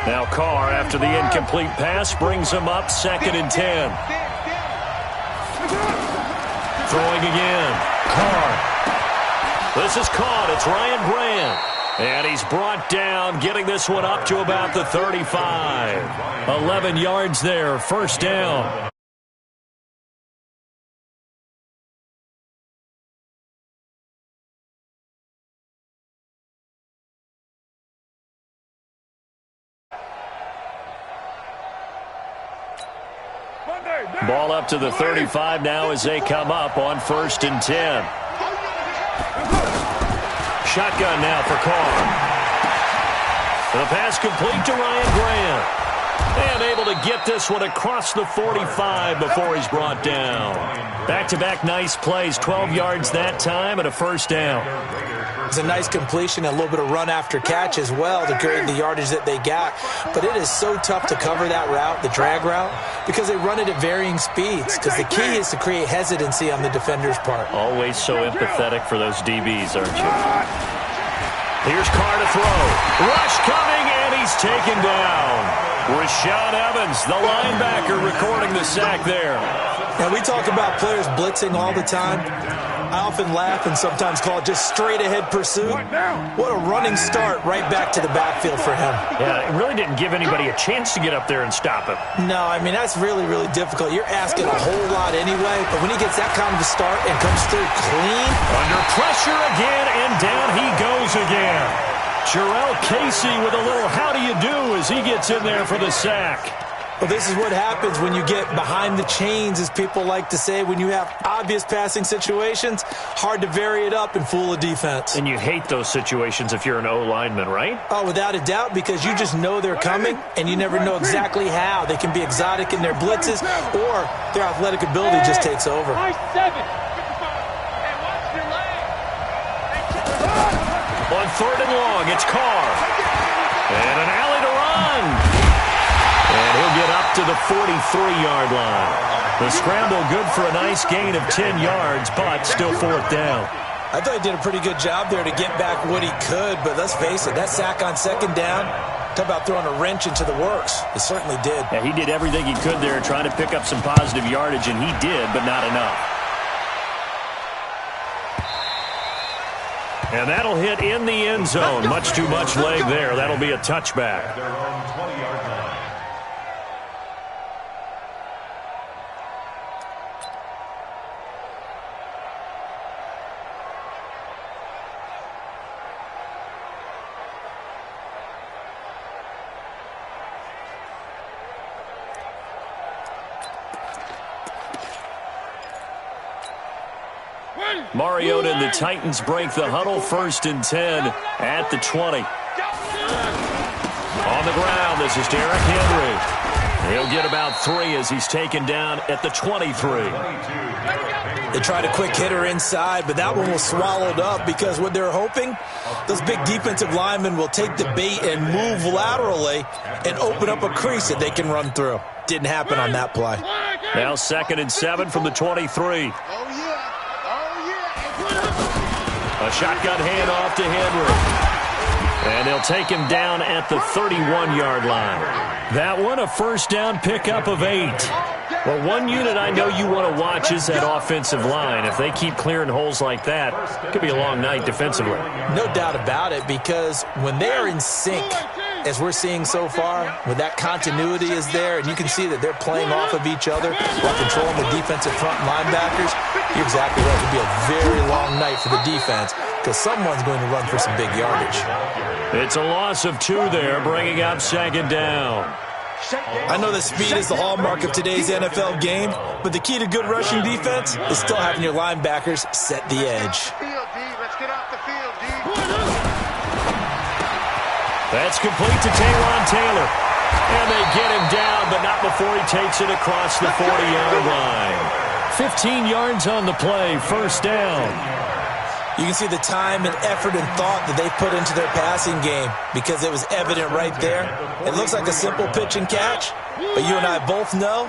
Now Carr, after the incomplete pass, brings him up 2nd and 10. Throwing again. Carr. This is caught. It's Ryan Grant. And he's brought down, getting this one up to about the 35. 11 yards there, 1st down. Ball up to the 35 now as they come up on 1st and 10. Shotgun now for Carr. The pass complete to Ryan Grant. And able to get this one across the 45 before he's brought down. Back-to-back nice plays, 12 yards that time and a 1st down. It's a nice completion and a little bit of run after catch as well to create the yardage that they got. But it is so tough to cover that route, the drag route, because they run it at varying speeds. Because the key is to create hesitancy on the defender's part. Always so empathetic for those DBs, aren't you? Here's Carr to throw. Rush coming, and he's taken down. Rashaan Evans, the linebacker, recording the sack there. Now, we talk about players blitzing all the time. I often laugh and sometimes call it just straight-ahead pursuit. What a running start right back to the backfield for him. Yeah, it really didn't give anybody a chance to get up there and stop him. No, I mean, that's really, really difficult. You're asking a whole lot anyway, but when he gets that kind of a start and comes through clean. Under pressure again, and down he goes again. Jarrell Casey with a little how do you do as he gets in there for the sack. Well, this is what happens when you get behind the chains, as people like to say. When you have obvious passing situations, hard to vary it up and fool a defense. And you hate those situations if you're an O-lineman, right? Oh, without a doubt, because you just know they're coming, and you never know exactly how. They can be exotic in their blitzes, or their athletic ability just takes over. On 3rd and long, it's Carr. And an alley to run. And he'll get up to the 43-yard line. The scramble good for a nice gain of 10 yards, but still 4th down. I thought he did a pretty good job there to get back what he could, but let's face it, that sack on 2nd down, talk about throwing a wrench into the works. It certainly did. Yeah, he did everything he could there trying to pick up some positive yardage, and he did, but not enough. And that'll hit in the end zone. Much too much leg there. That'll be a touchback. Mariota and the Titans break the huddle. 1st and 10 at the 20. On the ground, this is Derrick Henry. He'll get about 3 as he's taken down at the 23. They tried a quick hitter inside, but that one was swallowed up because what they're hoping, those big defensive linemen will take the bait and move laterally and open up a crease that they can run through. Didn't happen on that play. Now 2nd and 7 from the 23. A shotgun handoff to Henry. And they'll take him down at the 31-yard line. That one, a 1st down pickup of 8. Well, one unit I know you want to watch is that offensive line. If they keep clearing holes like that, it could be a long night defensively. No doubt about it, because when they are in sync, as we're seeing so far, when that continuity is there, and you can see that they're playing off of each other while controlling the defensive front linebackers, you're exactly right. It could be a very long night for the defense because someone's going to run for some big yardage. It's a loss of 2 there, bringing up 2nd down. I know that speed is the hallmark of today's NFL game, but the key to good rushing defense is still having your linebackers set the edge. That's complete to Taywan Taylor. And they get him down, but not before he takes it across the 40-yard line. 15 yards on the play, 1st down. You can see the time and effort and thought that they put into their passing game because it was evident right there. It looks like a simple pitch and catch, but you and I both know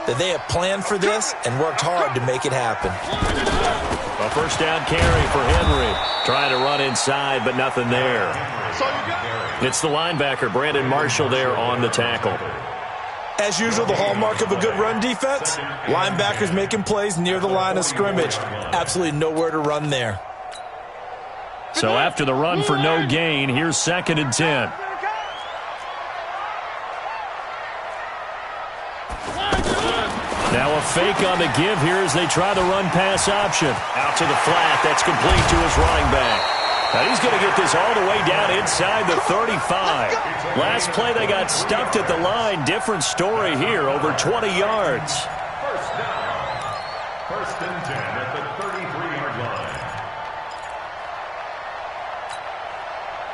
that they have planned for this and worked hard to make it happen. A first down carry for Henry. Trying to run inside, but nothing there. It's the linebacker, Brandon Marshall, there on the tackle. As usual, the hallmark of a good run defense, linebackers making plays near the line of scrimmage. Absolutely nowhere to run there. So after the run for no gain, here's 2nd and 10. Now a fake on the give here as they try the run-pass option. Out to the flat. That's complete to his running back. Now he's going to get this all the way down inside the 35. Last play they got stuffed at the line. Different story here, over 20 yards. First down. First and 10 at the 33-yard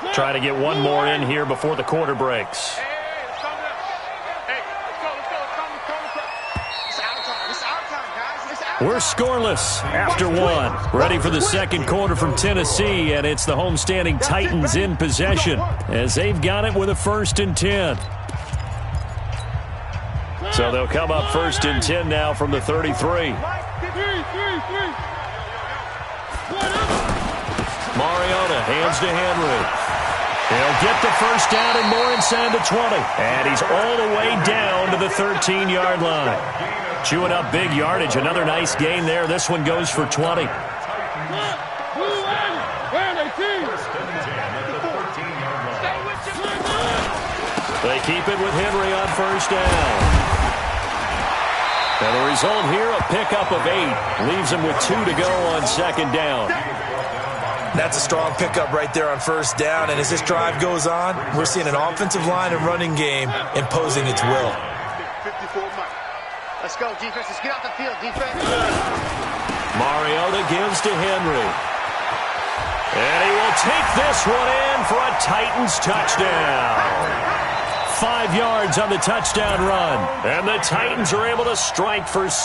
line. Try to get one more in here before the quarter breaks. We're scoreless after one. Ready for the second quarter from Tennessee, and it's the homestanding Titans in possession as they've got it with a 1st and 10. So they'll come up 1st and 10 now from the 33. Mariota hands to Henry. He'll get the first down and more inside the 20. And he's all the way down to the 13-yard line. Chewing up big yardage. Another nice gain there. This one goes for 20. They keep it with Henry on first down. And the result here, a pickup of 8. Leaves him with 2 to go on second down. That's a strong pickup right there on first down. And as this drive goes on, we're seeing an offensive line and running game imposing its will. 54 Mike. Let's go, defense. Let's get out the field, defense. Mariota gives to Henry. And he will take this one in for a Titans touchdown. 5 yards on the touchdown run. And the Titans are able to strike for 6.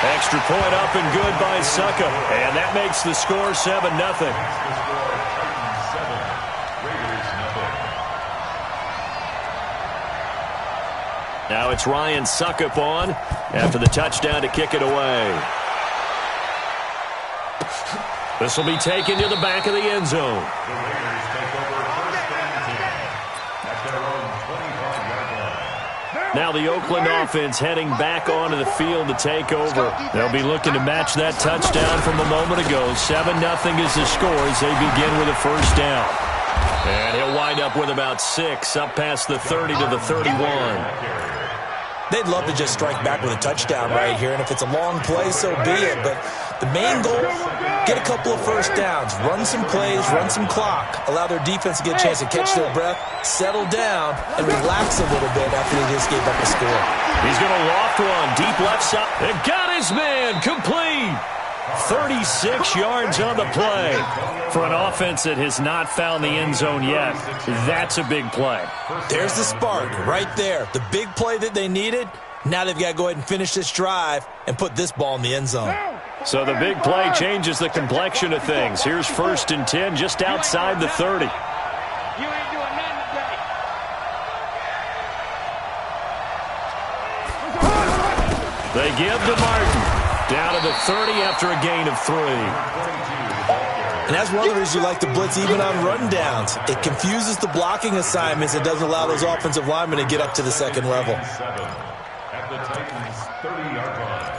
Extra point up and good by Suckup. And that makes the score 7-0. Now it's Ryan Suckup on after the touchdown to kick it away. This will be taken to the back of the end zone. Now the Oakland offense heading back onto the field to take over. They'll be looking to match that touchdown from a moment ago. 7-0 is the score as they begin with a first down. And he'll wind up with about 6 up past the 30 to the 31. They'd love to just strike back with a touchdown right here, and if it's a long play, so be it. But the main goal, get a couple of first downs, run some plays, run some clock, allow their defense to get a chance to catch their breath, settle down, and relax a little bit after they just gave up a score. He's going to loft one, deep left side. They got his man, complete. 36 yards on the play. For an offense that has not found the end zone yet, that's a big play. There's the spark right there. The big play that they needed. Now they've got to go ahead and finish this drive and put this ball in the end zone. So the big play changes the complexion of things. Here's 1st and 10 just outside the 30. They give to Martin. Down to the 30 after a gain of 3. And that's one of the reasons you like to blitz even on rundowns. It confuses the blocking assignments. It doesn't allow those offensive linemen to get up to the second level. At the Titans' 30-yard line.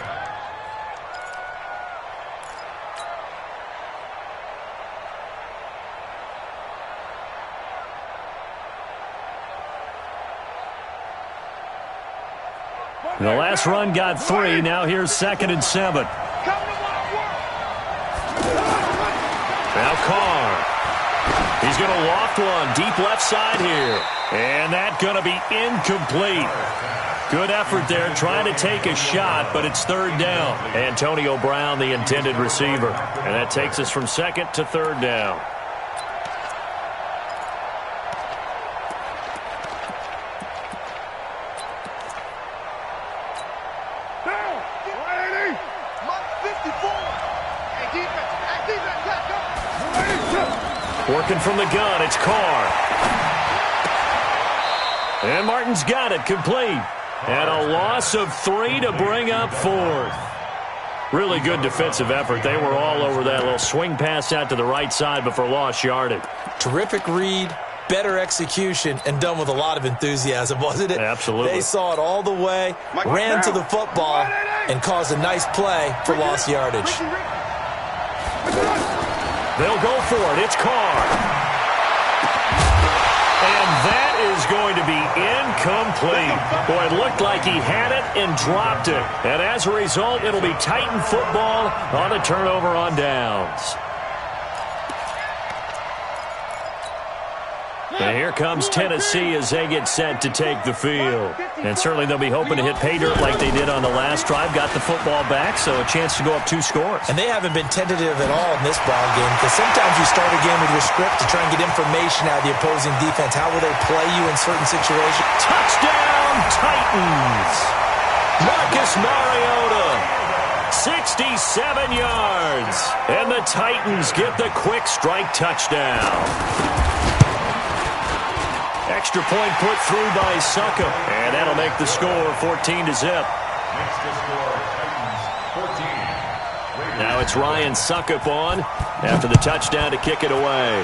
The last run got 3. Now here's 2nd and 7. Now Carr. He's going to loft one deep left side here. And that's going to be incomplete. Good effort there trying to take a shot, but it's 3rd down. Antonio Brown, the intended receiver. And that takes us from 2nd to 3rd down. Working from the gun, it's Carr. And Martin's got it, complete. And a loss of 3 to bring up fourth. Really good defensive effort. They were all over that little swing pass out to the right side, but for lost yardage. Terrific read, better execution, and done with a lot of enthusiasm, wasn't it? Absolutely. They saw it all the way, ran to the football, and caused a nice play for lost yardage. They'll go for it. It's Carr. And that is going to be incomplete. Boy, it looked like he had it and dropped it. And as a result, it'll be Titan football on a turnover on downs. And here comes Tennessee as they get set to take the field. And certainly they'll be hoping to hit pay dirt like they did on the last drive. Got the football back, so a chance to go up 2 scores. And they haven't been tentative at all in this ball game, because sometimes you start a game with your script to try and get information out of the opposing defense. How will they play you in certain situations? Touchdown, Titans! Marcus Mariota, 67 yards. And the Titans get the quick strike touchdown. Extra point put through by Suckup, and that'll make the score 14 to zip. Makes the score Titans 14. Now it's Ryan Suckup on after the touchdown to kick it away.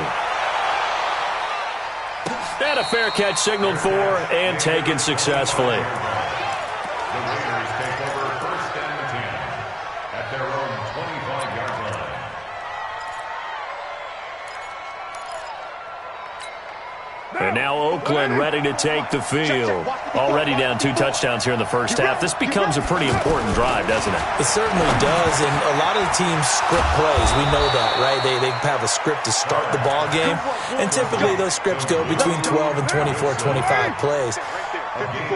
And a fair catch signaled for and taken successfully. The Raiders take over first and 10 at their own 25-yard line. And now Oakland ready to take the field. Already down 2 touchdowns here in the first half. This becomes a pretty important drive, doesn't it? It certainly does, and a lot of the teams script plays. We know that, right? They have a script to start the ball game, and typically those scripts go between 12 and 24, 25 plays.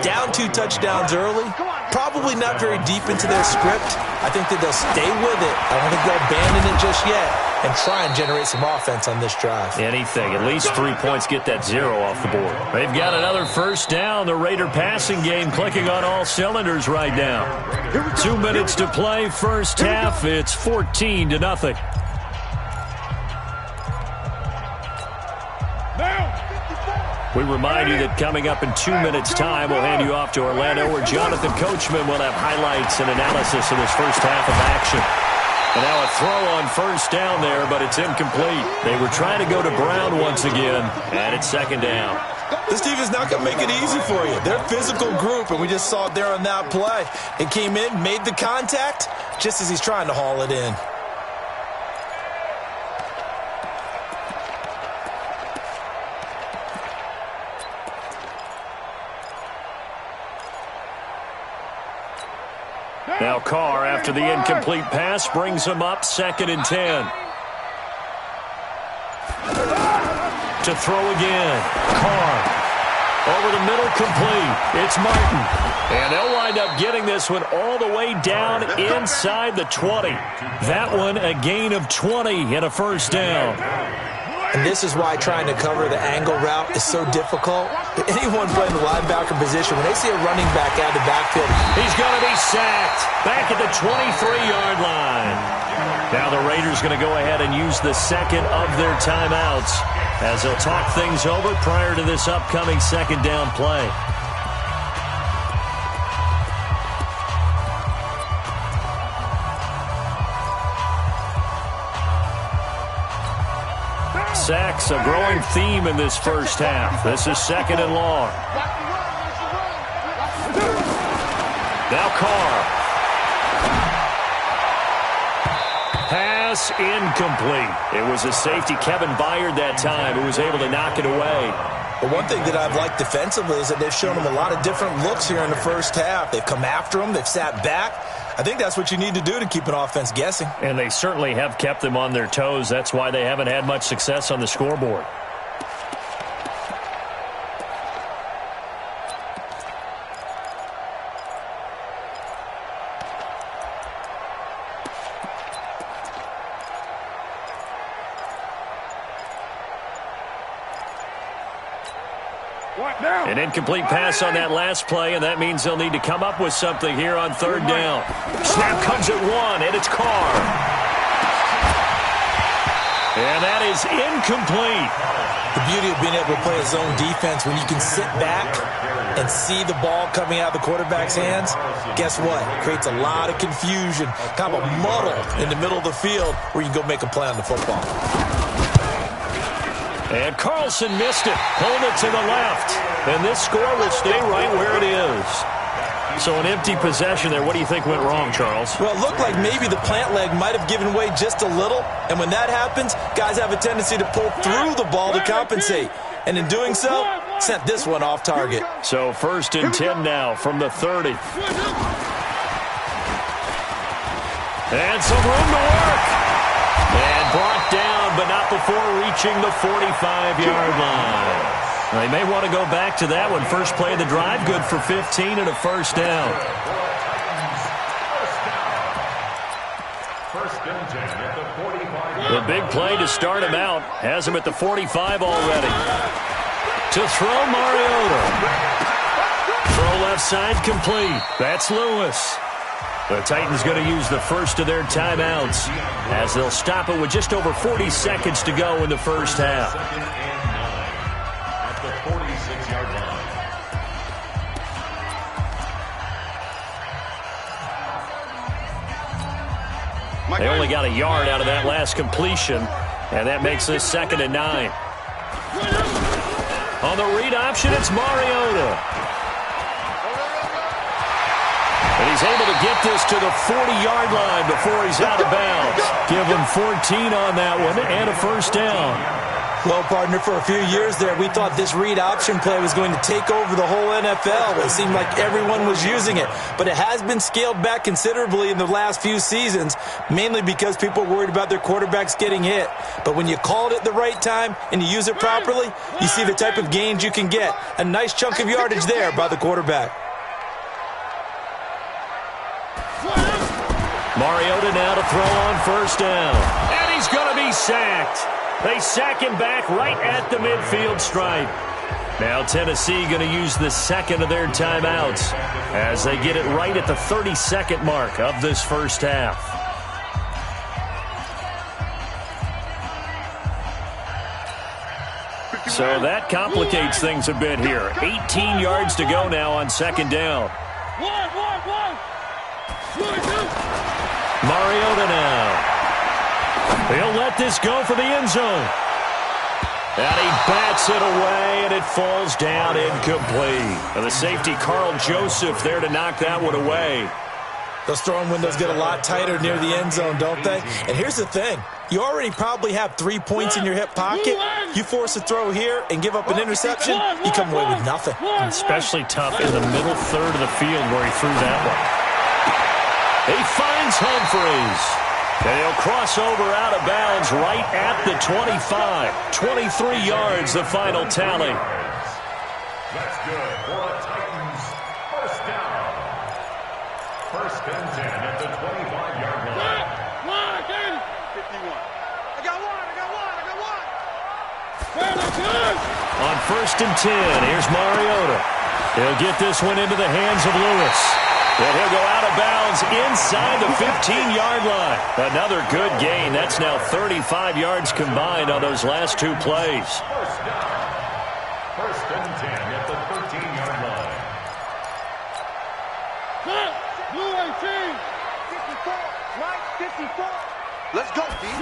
Down 2 touchdowns early, probably not very deep into their script. I think that they'll stay with it. I don't think they'll abandon it just yet and try and generate some offense on this drive. Anything. At least 3 points, get that 0 off the board. They've got another first down. The Raider passing game clicking on all cylinders right now. 2 minutes to play first half. It's 14 to nothing. We remind you that coming up in 2 minutes' time, we'll hand you off to Orlando, where Jonathan Coachman will have highlights and analysis of this first half of action. And now a throw on first down there, but it's incomplete. They were trying to go to Brown once again, and it's second down. This defense not going to make it easy for you. They're a physical group, and we just saw it there on that play. It came in, made the contact, just as he's trying to haul it in. Now Carr, after the incomplete pass, brings him up 2nd and 10. To throw again. Carr. Over the middle, complete. It's Martin. And they'll wind up getting this one all the way down inside the 20. That one a gain of 20 and a first down. And this is why trying to cover the angle route is so difficult. Anyone playing the linebacker position, when they see a running back out of the backfield, he's going to be sacked back at the 23-yard line. Now the Raiders going to go ahead and use the second of their timeouts as they'll talk things over prior to this upcoming second down play. Sacks, a growing theme in this first half. This is 2nd and long. Now Carr. Pass incomplete. It was a safety, Kevin Byard, that time, who was able to knock it away. But one thing that I've liked defensively is that they've shown them a lot of different looks here in the first half. They've come after them. They've sat back. I think that's what you need to do to keep an offense guessing. And they certainly have kept them on their toes. That's why they haven't had much success on the scoreboard. An incomplete pass on that last play, and that means they'll need to come up with something here on 3rd down. Snap comes at 1, and it's Carr. And that is incomplete. The beauty of being able to play a zone defense when you can sit back and see the ball coming out of the quarterback's hands, guess what? It creates a lot of confusion, kind of a muddle in the middle of the field where you can go make a play on the football. And Carlson missed it, pulled it to the left. And this score will stay right where it is. So an empty possession there. What do you think went wrong, Charles? Well, it looked like maybe the plant leg might have given way just a little. And when that happens, guys have a tendency to pull through the ball to compensate. And in doing so, sent this one off target. So 1st and 10 now from the 30. And some room to work. And brought down, but not before reaching the 45-yard line. They may want to go back to that one. First play of the drive, good for 15 and a first down. The big play to start him out. Has him at the 45 already. To throw, Mariota. Throw left side complete. That's Lewis. The Titans going to use the first of their timeouts as they'll stop it with just over 40 seconds to go in the first half. At the 46-yard line. They only got a yard out of that last completion, and that makes this 2nd and 9. On the read option, it's Mariota. And he's able to get this to the 40-yard line before he's out of bounds. Give him 14 on that one and a first down. Well, partner, for a few years there, we thought this read option play was going to take over the whole NFL. It seemed like everyone was using it. But it has been scaled back considerably in the last few seasons, mainly because people are worried about their quarterbacks getting hit. But when you call it at the right time and you use it properly, you see the type of gains you can get. A nice chunk of yardage there by the quarterback. Mariota now to throw on first down. And he's going to be sacked. They sack him back right at the midfield stripe. Now Tennessee going to use the second of their timeouts as they get it right at the 30-second mark of this first half. So that complicates things a bit here. 18 yards to go now on 2nd down. Mariota now. He'll let this go for the end zone. And he bats it away, and it falls down incomplete. And the safety, Carl Joseph, there to knock that one away. Those throwing windows get a lot tighter near the end zone, don't they? And here's the thing. You already probably have 3 points in your hip pocket. You force a throw here and give up an interception, you come away with nothing. Especially tough in the middle third of the field where he threw that one. He finds Humphreys. And he'll cross over out of bounds right at the 25. 23 yards, the final tally. That's good for the Titans. First down. 1st and 10 at the 25-yard line. 51. I got one. On 1st and 10, here's Mariota. He'll get this one into the hands of Lewis. And he'll go out of bounds inside the 15-yard line. Another good gain. That's now 35 yards combined on those last 2 plays. First down. 1st and 10 at the 13-yard line. Blue 18. 54. Right, 54. Let's go, D.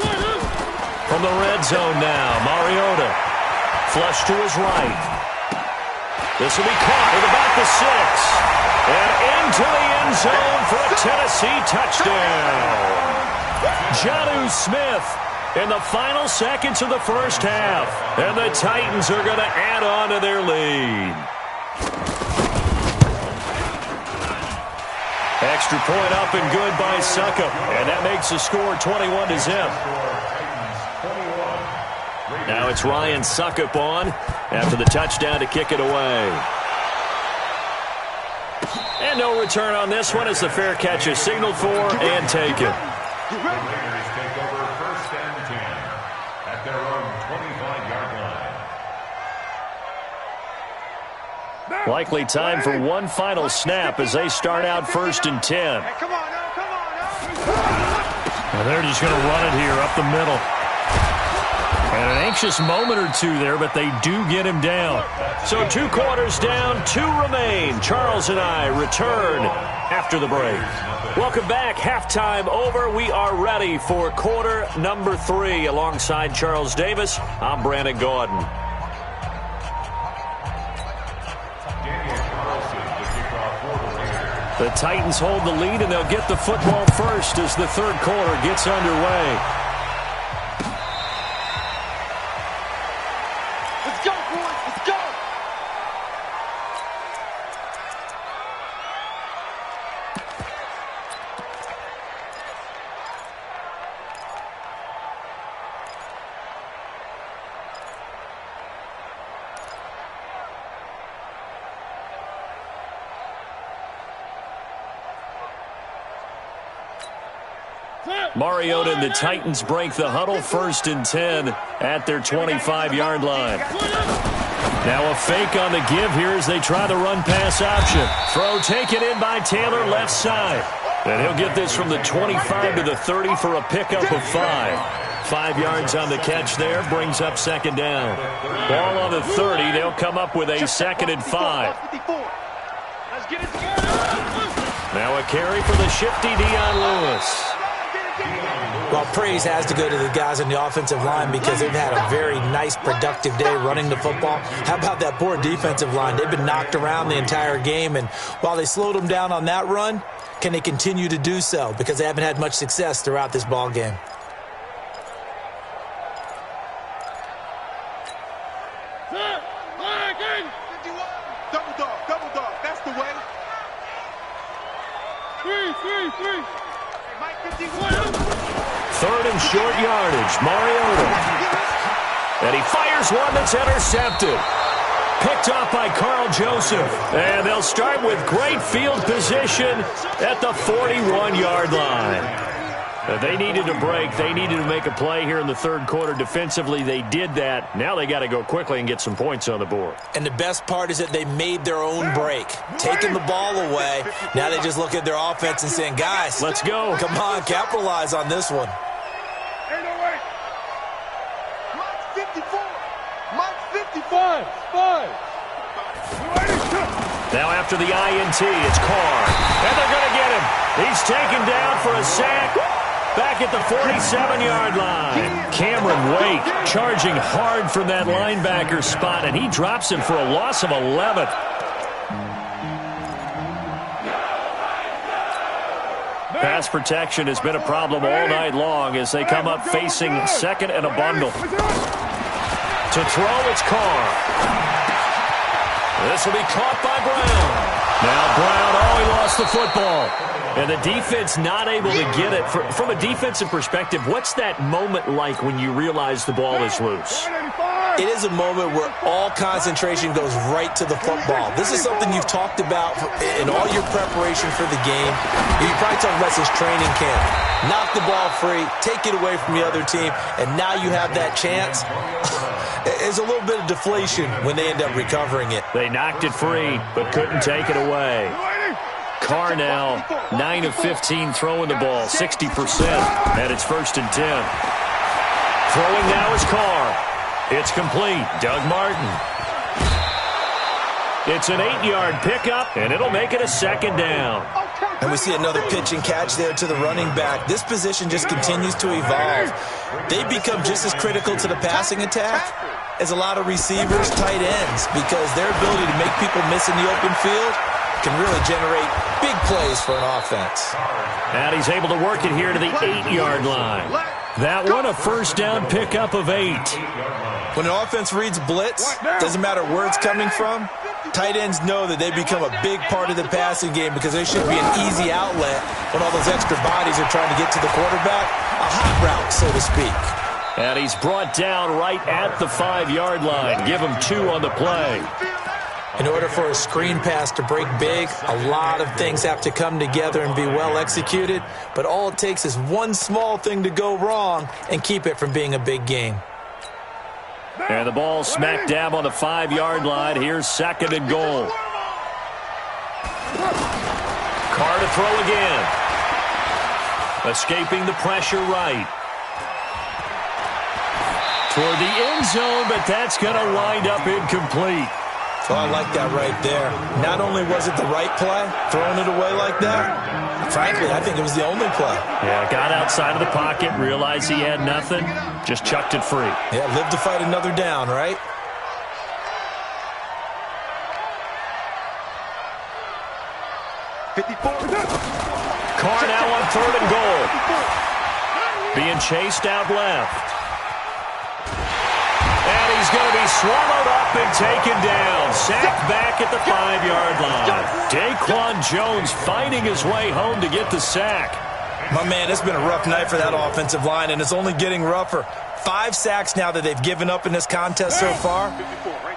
From the red zone now, Mariota. Flush to his right. This will be caught at about the 6. And into the end zone for a Tennessee touchdown. Jonnu Smith in the final seconds of the first half. And the Titans are going to add on to their lead. Extra point up and good by Succop. And that makes the score 21-0. Now it's Ryan Succop on after the touchdown to kick it away. And no return on this one as the fair catch is signaled for and taken. The Raiders take over 1st and 10 at their own 25-yard line. Likely time for one final snap as they start out 1st and 10. Hey, come on now. And they're just going to run it here up the middle. And an anxious moment or two there, but they do get him down. So 2 quarters down, 2 remain. Charles and I return after the break. Welcome back. Halftime over. We are ready for quarter number 3. Alongside Charles Davis, I'm Brandon Gordon. The Titans hold the lead, and they'll get the football first as the third quarter gets underway. Let's go, boys. Let's go. Mariota and the Titans break the huddle, 1st and 10 at their 25-yard line. Now a fake on the give here as they try the run-pass option. Throw taken in by Taylor, left side. And he'll get this from the 25 to the 30 for a pickup of 5. 5 yards on the catch there, brings up 2nd down. Ball on the 30, they'll come up with a 2nd and 5. Now a carry for the shifty Dion Lewis. Well, praise has to go to the guys on the offensive line because they've had a very nice, productive day running the football. How about that poor defensive line? They've been knocked around the entire game, and while they slowed them down on that run, can they continue to do so? Because they haven't had much success throughout this ball game. Double dog. That's the way. 3. 3rd and short yardage, Mariota. And he fires one that's intercepted. Picked off by Carl Joseph. And they'll start with great field position at the 41-yard line. They needed a break. They needed to make a play here in the third quarter. Defensively, they did that. Now they got to go quickly and get some points on the board. And the best part is that they made their own break, taking the ball away. Now they just look at their offense and saying, guys, let's go. Come on, capitalize on this one. Mike's 54. Mike's 55. 5. Now after the INT, it's Carr. And they're going to get him. He's taken down for a sack. Back at the 47-yard line. Cameron Wake charging hard from that linebacker spot, and he drops him for a loss of 11. Pass protection has been a problem all night long as they come up facing 2nd and a bundle. To throw, it's Carr. This will be caught by Brown. Now Brown, he lost the football. And the defense not able to get it. From a defensive perspective, what's that moment like when you realize the ball is loose? It is a moment where all concentration goes right to the football. This is something you've talked about in all your preparation for the game. You probably talked about since training camp. Knock the ball free, take it away from the other team, and now you have that chance. There's a little bit of deflation when they end up recovering it. They knocked it free, but couldn't take it away. Carr now 9 of 15 throwing the ball, 60%, and it's 1st and 10. Throwing now is Carr. It's complete. Doug Martin. It's an 8-yard pickup, and it'll make it a 2nd down. And we see another pitch and catch there to the running back. This position just continues to evolve. They become just as critical to the passing attack as a lot of receivers, tight ends, because their ability to make people miss in the open field can really generate big plays for an offense. And he's able to work it here to the 8-yard line. That one a 1st down pickup of 8. When an offense reads blitz, doesn't matter where it's coming from, tight ends know that they become a big part of the passing game because they should be an easy outlet when all those extra bodies are trying to get to the quarterback. A hot route, so to speak. And he's brought down right at the 5-yard line. Give him 2 on the play. In order for a screen pass to break big, a lot of things have to come together and be well executed, but all it takes is one small thing to go wrong and keep it from being a big game. And the ball smack dab on the 5-yard line. Here's 2nd and goal. Carr to throw again. Escaping the pressure right. toward the end zone, but that's going to wind up incomplete. Oh, I like that right there. Not only was it the right play, throwing it away like that, frankly, I think it was the only play. Yeah, got outside of the pocket, realized he had nothing, just chucked it free. Yeah, live to fight another down, right? Carr now on 3rd and goal. Being chased out left. And he's going to be swallowed up and taken down. Sacked back at the 5-yard line. Daquan Jones fighting his way home to get the sack. My man, it's been a rough night for that offensive line, and it's only getting rougher. 5 sacks now that they've given up in this contest so far.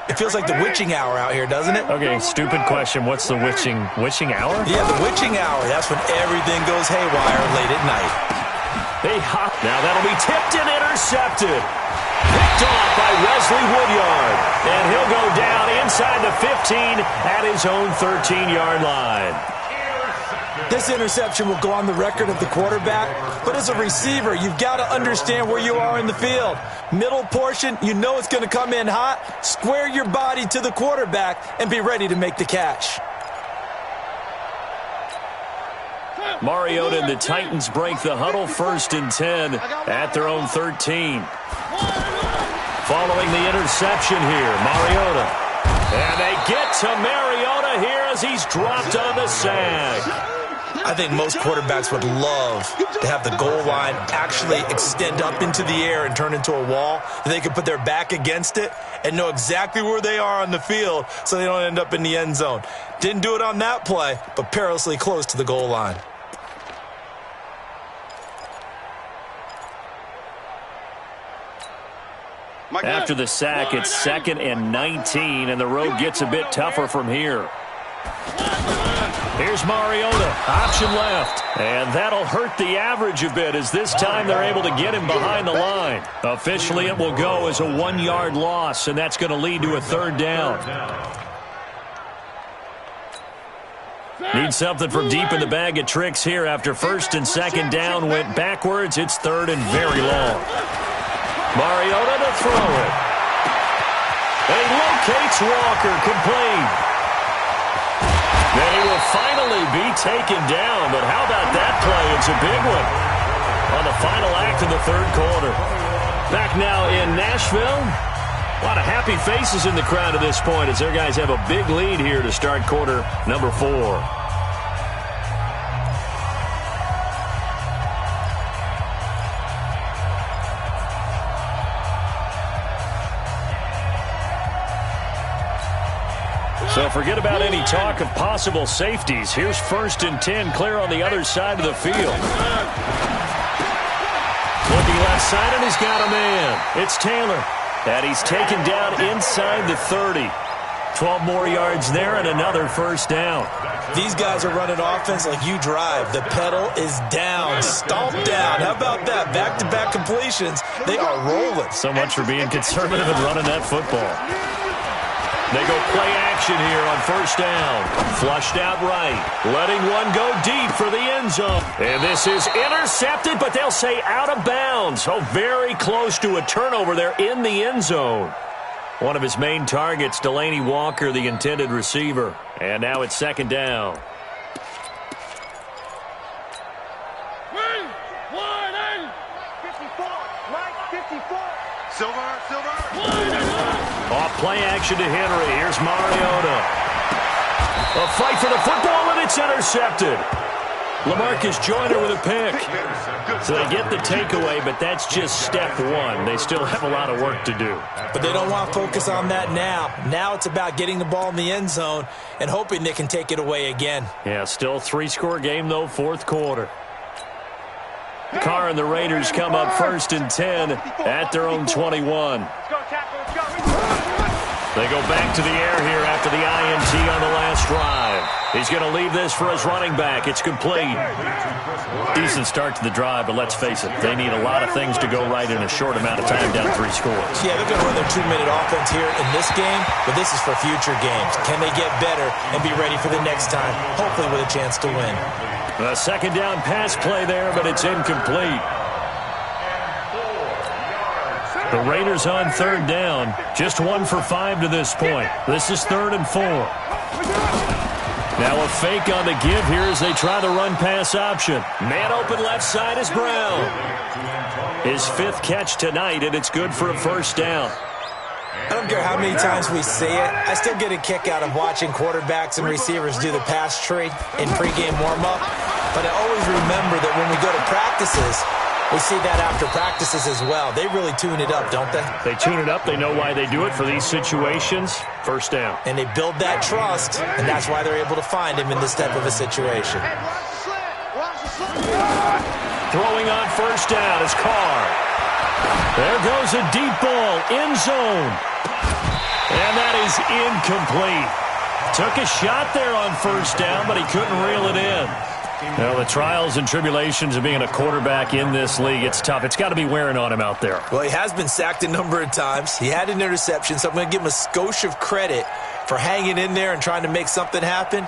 It feels like the witching hour out here, doesn't it? Okay, stupid question. What's the witching hour? Yeah, the witching hour. That's when everything goes haywire late at night. They hop. Now that'll be tipped and intercepted. Picked off by Wesley Woodyard. And he'll go down inside the 15 at his own 13-yard line. This interception will go on the record of the quarterback, but as a receiver, you've got to understand where you are in the field. Middle portion, you know it's going to come in hot. Square your body to the quarterback and be ready to make the catch. Mariota and the Titans break the huddle, 1st and 10 at their own 13. Following the interception here, Mariota. And they get to Mariota here as he's dropped on the sack. I think most quarterbacks would love to have the goal line actually extend up into the air and turn into a wall. They could put their back against it and know exactly where they are on the field so they don't end up in the end zone. Didn't do it on that play, but perilously close to the goal line. After the sack, it's 2nd and 19, and the road gets a bit tougher from here. Here's Mariota, option left, and that'll hurt the average a bit as this time they're able to get him behind the line. Officially, it will go as a 1-yard loss, and that's going to lead to a 3rd down. Need something from deep in the bag of tricks here after 1st and 2nd down went backwards. It's 3rd and very long. Mariota to throw it. And he locates Walker, complete. Then he will finally be taken down, but how about that play? It's a big one on the final act of the 3rd quarter. Back now in Nashville. A lot of happy faces in the crowd at this point as their guys have a big lead here to start quarter number 4. So forget about any talk of possible safeties. Here's 1st and 10, clear on the other side of the field. Looking left side, and he's got a man. It's Taylor. And he's taken down inside the 30. 12 more yards there and another 1st down. These guys are running offense like you drive. The pedal is down, stomped down. How about that? Back-to-back completions. They are rolling. So much for being conservative and running that football. They go play action here on 1st down. Flushed out right. Letting one go deep for the end zone. And this is intercepted, but they'll say out of bounds. So very close to a turnover there in the end zone. One of his main targets, Delaney Walker, the intended receiver. And now it's 2nd down. Off play action to Henry. Here's Mariota. A fight for the football, and it's intercepted. LaMarcus Joyner with a pick. So they get the takeaway, but that's just step 1. They still have a lot of work to do. But they don't want to focus on that now. Now it's about getting the ball in the end zone and hoping they can take it away again. Yeah, still 3-score game, though, 4th quarter. Carr and the Raiders come up 1st and 10 at their own 21. They go back to the air here after the INT on the last drive. He's going to leave this for his running back. It's complete. Decent start to the drive, but let's face it, they need a lot of things to go right in a short amount of time down 3 scores. Yeah, they're going to run their 2-minute offense here in this game, but this is for future games. Can they get better and be ready for the next time, hopefully with a chance to win? A 2nd down pass play there, but it's incomplete. The Raiders on third down. Just 1 for 5 to this point. This is 3rd and 4. Now a fake on the give here as they try the run-pass option. Man open left side is Brown. His 5th catch tonight, and it's good for a first down. I don't care how many times we see it. I still get a kick out of watching quarterbacks and receivers do the pass tree in pregame warm-up. But I always remember that when we go to practices, we see that after practices as well. They really tune it up, don't they? They tune it up. They know why they do it for these situations. First down. And they build that trust, and that's why they're able to find him in this type of a situation. Throwing on first down is Carr. There goes a deep ball, end zone. And that is incomplete. Took a shot there on first down, but he couldn't reel it in. Well, the trials and tribulations of being a quarterback in this league, it's tough. It's got to be wearing on him out there. Well, he has been sacked a number of times. He had an interception, so I'm going to give him a skosh of credit for hanging in there and trying to make something happen,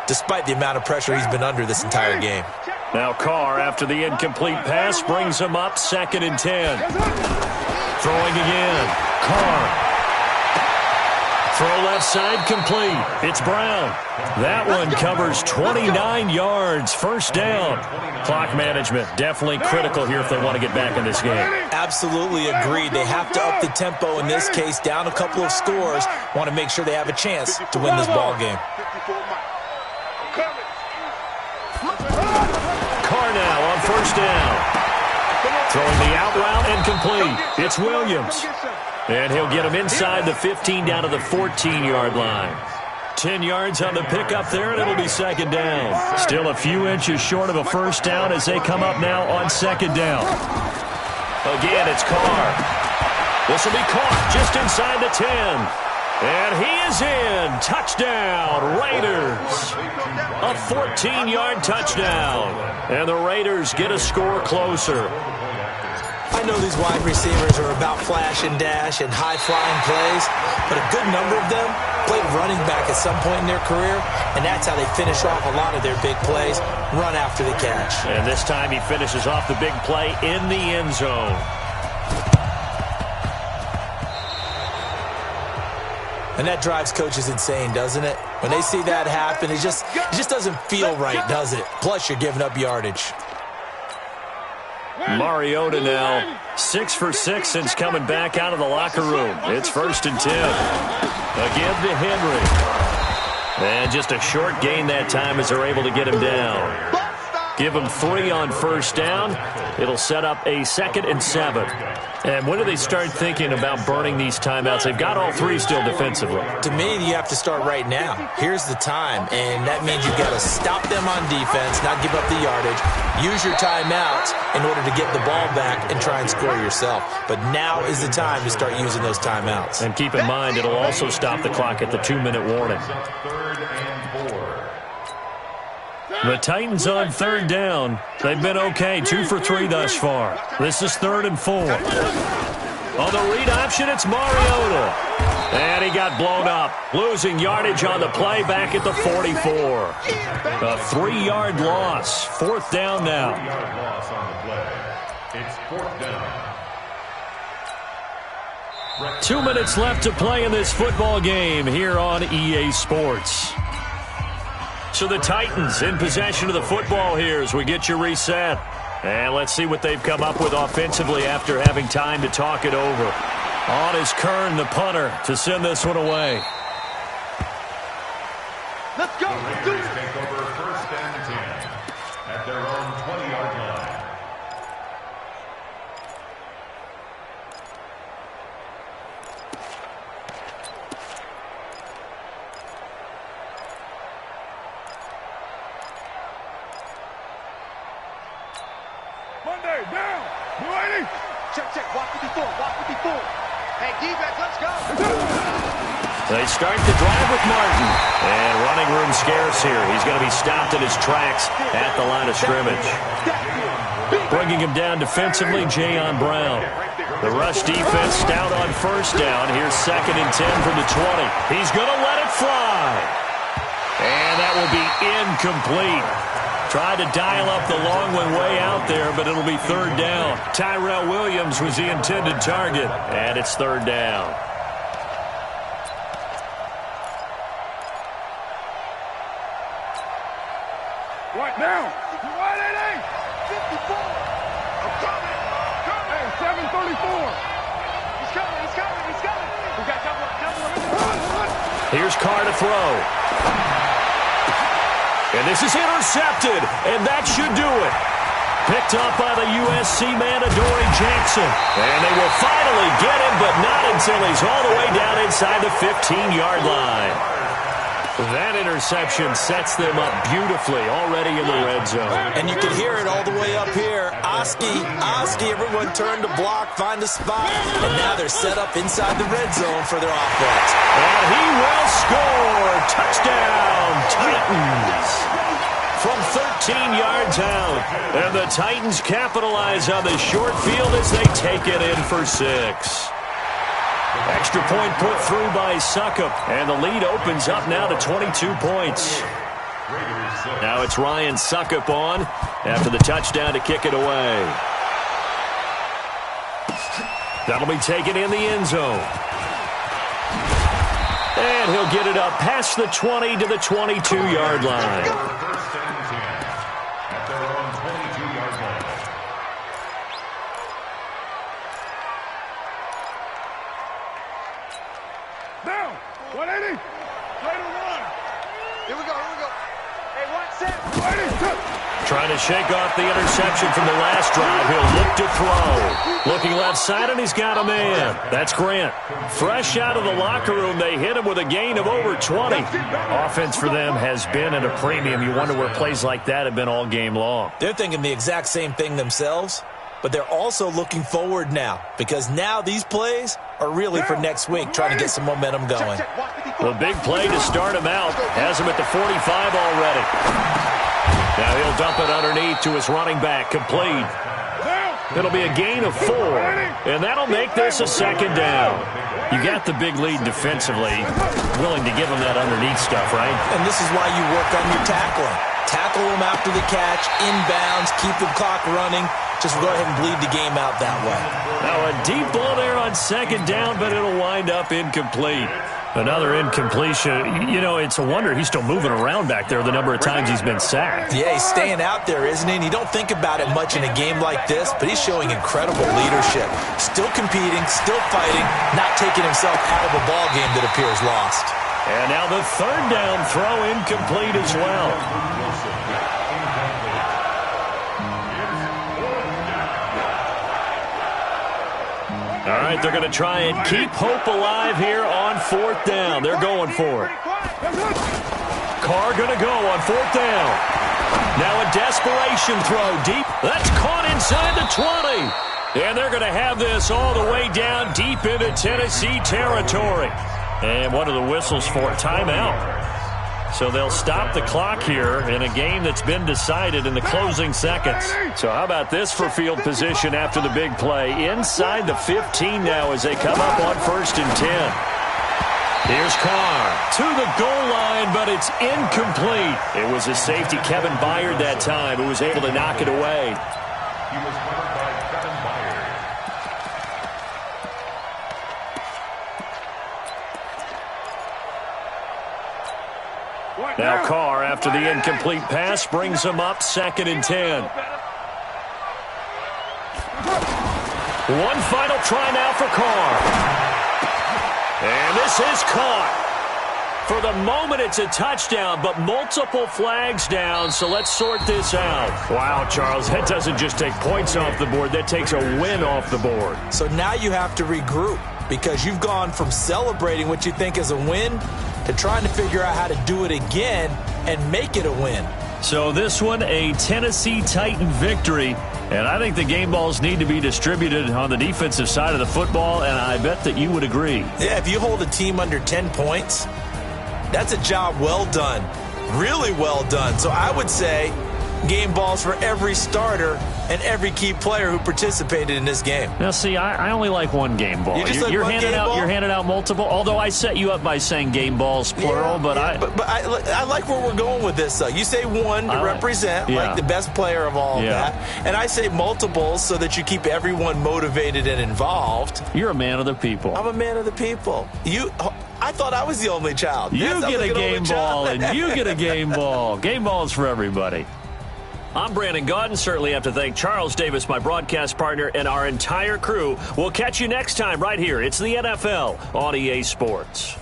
despite the amount of pressure he's been under this entire game. Now Carr, after the incomplete pass, brings him up 2nd and 10. Throwing again. Carr. Throw left side complete. It's Brown. That one covers 29 yards. First down. Clock management definitely critical here if they want to get back in this game. Absolutely agreed. They have to up the tempo in this case, down a couple of scores. Want to make sure they have a chance to win this ball game. Carr now on first down. Throwing the out route and complete. It's Williams. And he'll get him inside the 15 down to the 14-yard line. 10 yards on the pickup there, and it'll be 2nd down. Still a few inches short of a first down as they come up now on 2nd down. Again, it's Carr. This will be caught just inside the 10. And he is in. Touchdown, Raiders. A 14-yard touchdown. And the Raiders get a score closer. I know these wide receivers are about flash and dash and high-flying plays, but a good number of them played running back at some point in their career, and that's how they finish off a lot of their big plays, run after the catch. And this time he finishes off the big play in the end zone. And that drives coaches insane, doesn't it? When they see that happen, it just doesn't feel right, does it? Plus, you're giving up yardage. Mariota now 6 for 6 since coming back out of the locker room. It's 1st and 10. Again to Henry. And just a short gain that time as they're able to get him down. Give him 3 on first down. It'll set up a 2nd and 7. And when do they start thinking about burning these timeouts? They've got all 3 still defensively. To me, you have to start right now. Here's the time, and that means you've got to stop them on defense, not give up the yardage, use your timeouts in order to get the ball back and try and score yourself. But now is the time to start using those timeouts. And keep in mind, it'll also stop the clock at the 2-minute warning. The Titans on 3rd down. They've been okay, 2 for 3 thus far. This is 3rd and 4. On the read option, it's Mariota. And he got blown up, losing yardage on the play back at the 44. A 3-yard loss. 4th down now. 3-yard loss on the play. It's 4th down. 2 minutes left to play in this football game here on EA Sports. So the Titans in possession of the football here as we get you reset. And let's see what they've come up with offensively after having time to talk it over. On is Kern, the punter, to send this one away. Let's go. The Raiders take over 1st and 10 at their own 20-yard line. Monday, down. You ready? Check. Walk 54. Hey, defense, let's go. They start the drive with Martin. And running room scarce here. He's going to be stopped in his tracks at the line of scrimmage. Bringing him down defensively, Jayon Brown. The rush defense stout on first down. Here's 2nd and 10 from the 20. He's going to let it fly. And that will be incomplete. Tried to dial up the long one way out there, but it'll be third down. Tyrell Williams was the intended target, and it's third down. Right now. You right, 88? 54. I'm coming. Hey, 734. He's coming. We got double. Here's Carr to throw. And this is intercepted, and that should do it. Picked up by the USC man, Adoree Jackson. And they will finally get him, but not until he's all the way down inside the 15-yard line. That interception sets them up beautifully already in the red zone. And you can hear it all the way up here. Oski, everyone turned to block, find a spot. And now they're set up inside the red zone for their offense. And he will score. Touchdown, Titans. From 13 yards out. And the Titans capitalize on the short field as they take it in for 6. Extra point put through by Succop, and the lead opens up now to 22 points. Now it's Ryan Succop on after the touchdown to kick it away. That'll be taken in the end zone. And he'll get it up past the 20 to the 22-yard line. First and 10 at their own 22-yard line. Down. 180. Later one. Here we go. Hey, 1-7. 180. Trying to shake off the interception from the last drive. He'll look to throw. Looking left side, and he's got a man. That's Grant. Fresh out of the locker room, they hit him with a gain of over 20. Offense for them has been at a premium. You wonder where plays like that have been all game long. They're thinking the exact same thing themselves, but they're also looking forward now because now these plays are really for next week, trying to get some momentum going. The big play to start him out has him at the 45 already. Now he'll dump it underneath to his running back, complete. It'll be a gain of 4, and that'll make this a second down. You got the big lead defensively, willing to give him that underneath stuff, right? And this is why you work on your tackling. Tackle them after the catch, inbounds, keep the clock running. Just go ahead and bleed the game out that way. Now a deep ball there on second down, but it'll wind up incomplete. Another incompletion. You know, it's a wonder he's still moving around back there the number of times he's been sacked. Yeah, he's staying out there, isn't he? And you don't think about it much in a game like this, but he's showing incredible leadership. Still competing, still fighting, not taking himself out of a ball game that appears lost. And now the third down throw incomplete as well. All right, they're going to try and keep hope alive here on fourth down. They're going for it. Carr going to go on fourth down. Now a desperation throw deep. That's caught inside the 20. And they're going to have this all the way down deep into Tennessee territory. And what are the whistles for? Timeout. So they'll stop the clock here in a game that's been decided in the closing seconds. So how about this for field position after the big play? Inside the 15 now as they come up on 1st and 10. Here's Carr to the goal line, but it's incomplete. It was a safety, Kevin Byard, that time, who was able to knock it away. He was covered by Kevin Byard. Now Carr, after the incomplete pass, brings him up 2nd and 10. One final try now for Carr. And this is caught. For the moment, it's a touchdown, but multiple flags down, so let's sort this out. Wow, Charles, that doesn't just take points off the board. That takes a win off the board. So now you have to regroup because you've gone from celebrating what you think is a win to trying to figure out how to do it again and make it a win. So this one, a Tennessee Titan victory. And I think the game balls need to be distributed on the defensive side of the football, and I bet that you would agree. Yeah, if you hold a team under 10 points, that's a job well done. Really well done. So I would say game balls for every starter and every key player who participated in this game. Now, see, I only like one game ball. You're handing out multiple. Although I set you up by saying game balls plural, but I like where we're going with this. You say one to represent like the best player of all of that, and I say multiples so that you keep everyone motivated and involved. You're a man of the people. I'm a man of the people. I thought I was the only child. You get a game ball, and you get a game ball. Game ball is for everybody. I'm Brandon Gaudin. Certainly have to thank Charles Davis, my broadcast partner, and our entire crew. We'll catch you next time right here. It's the NFL on EA Sports.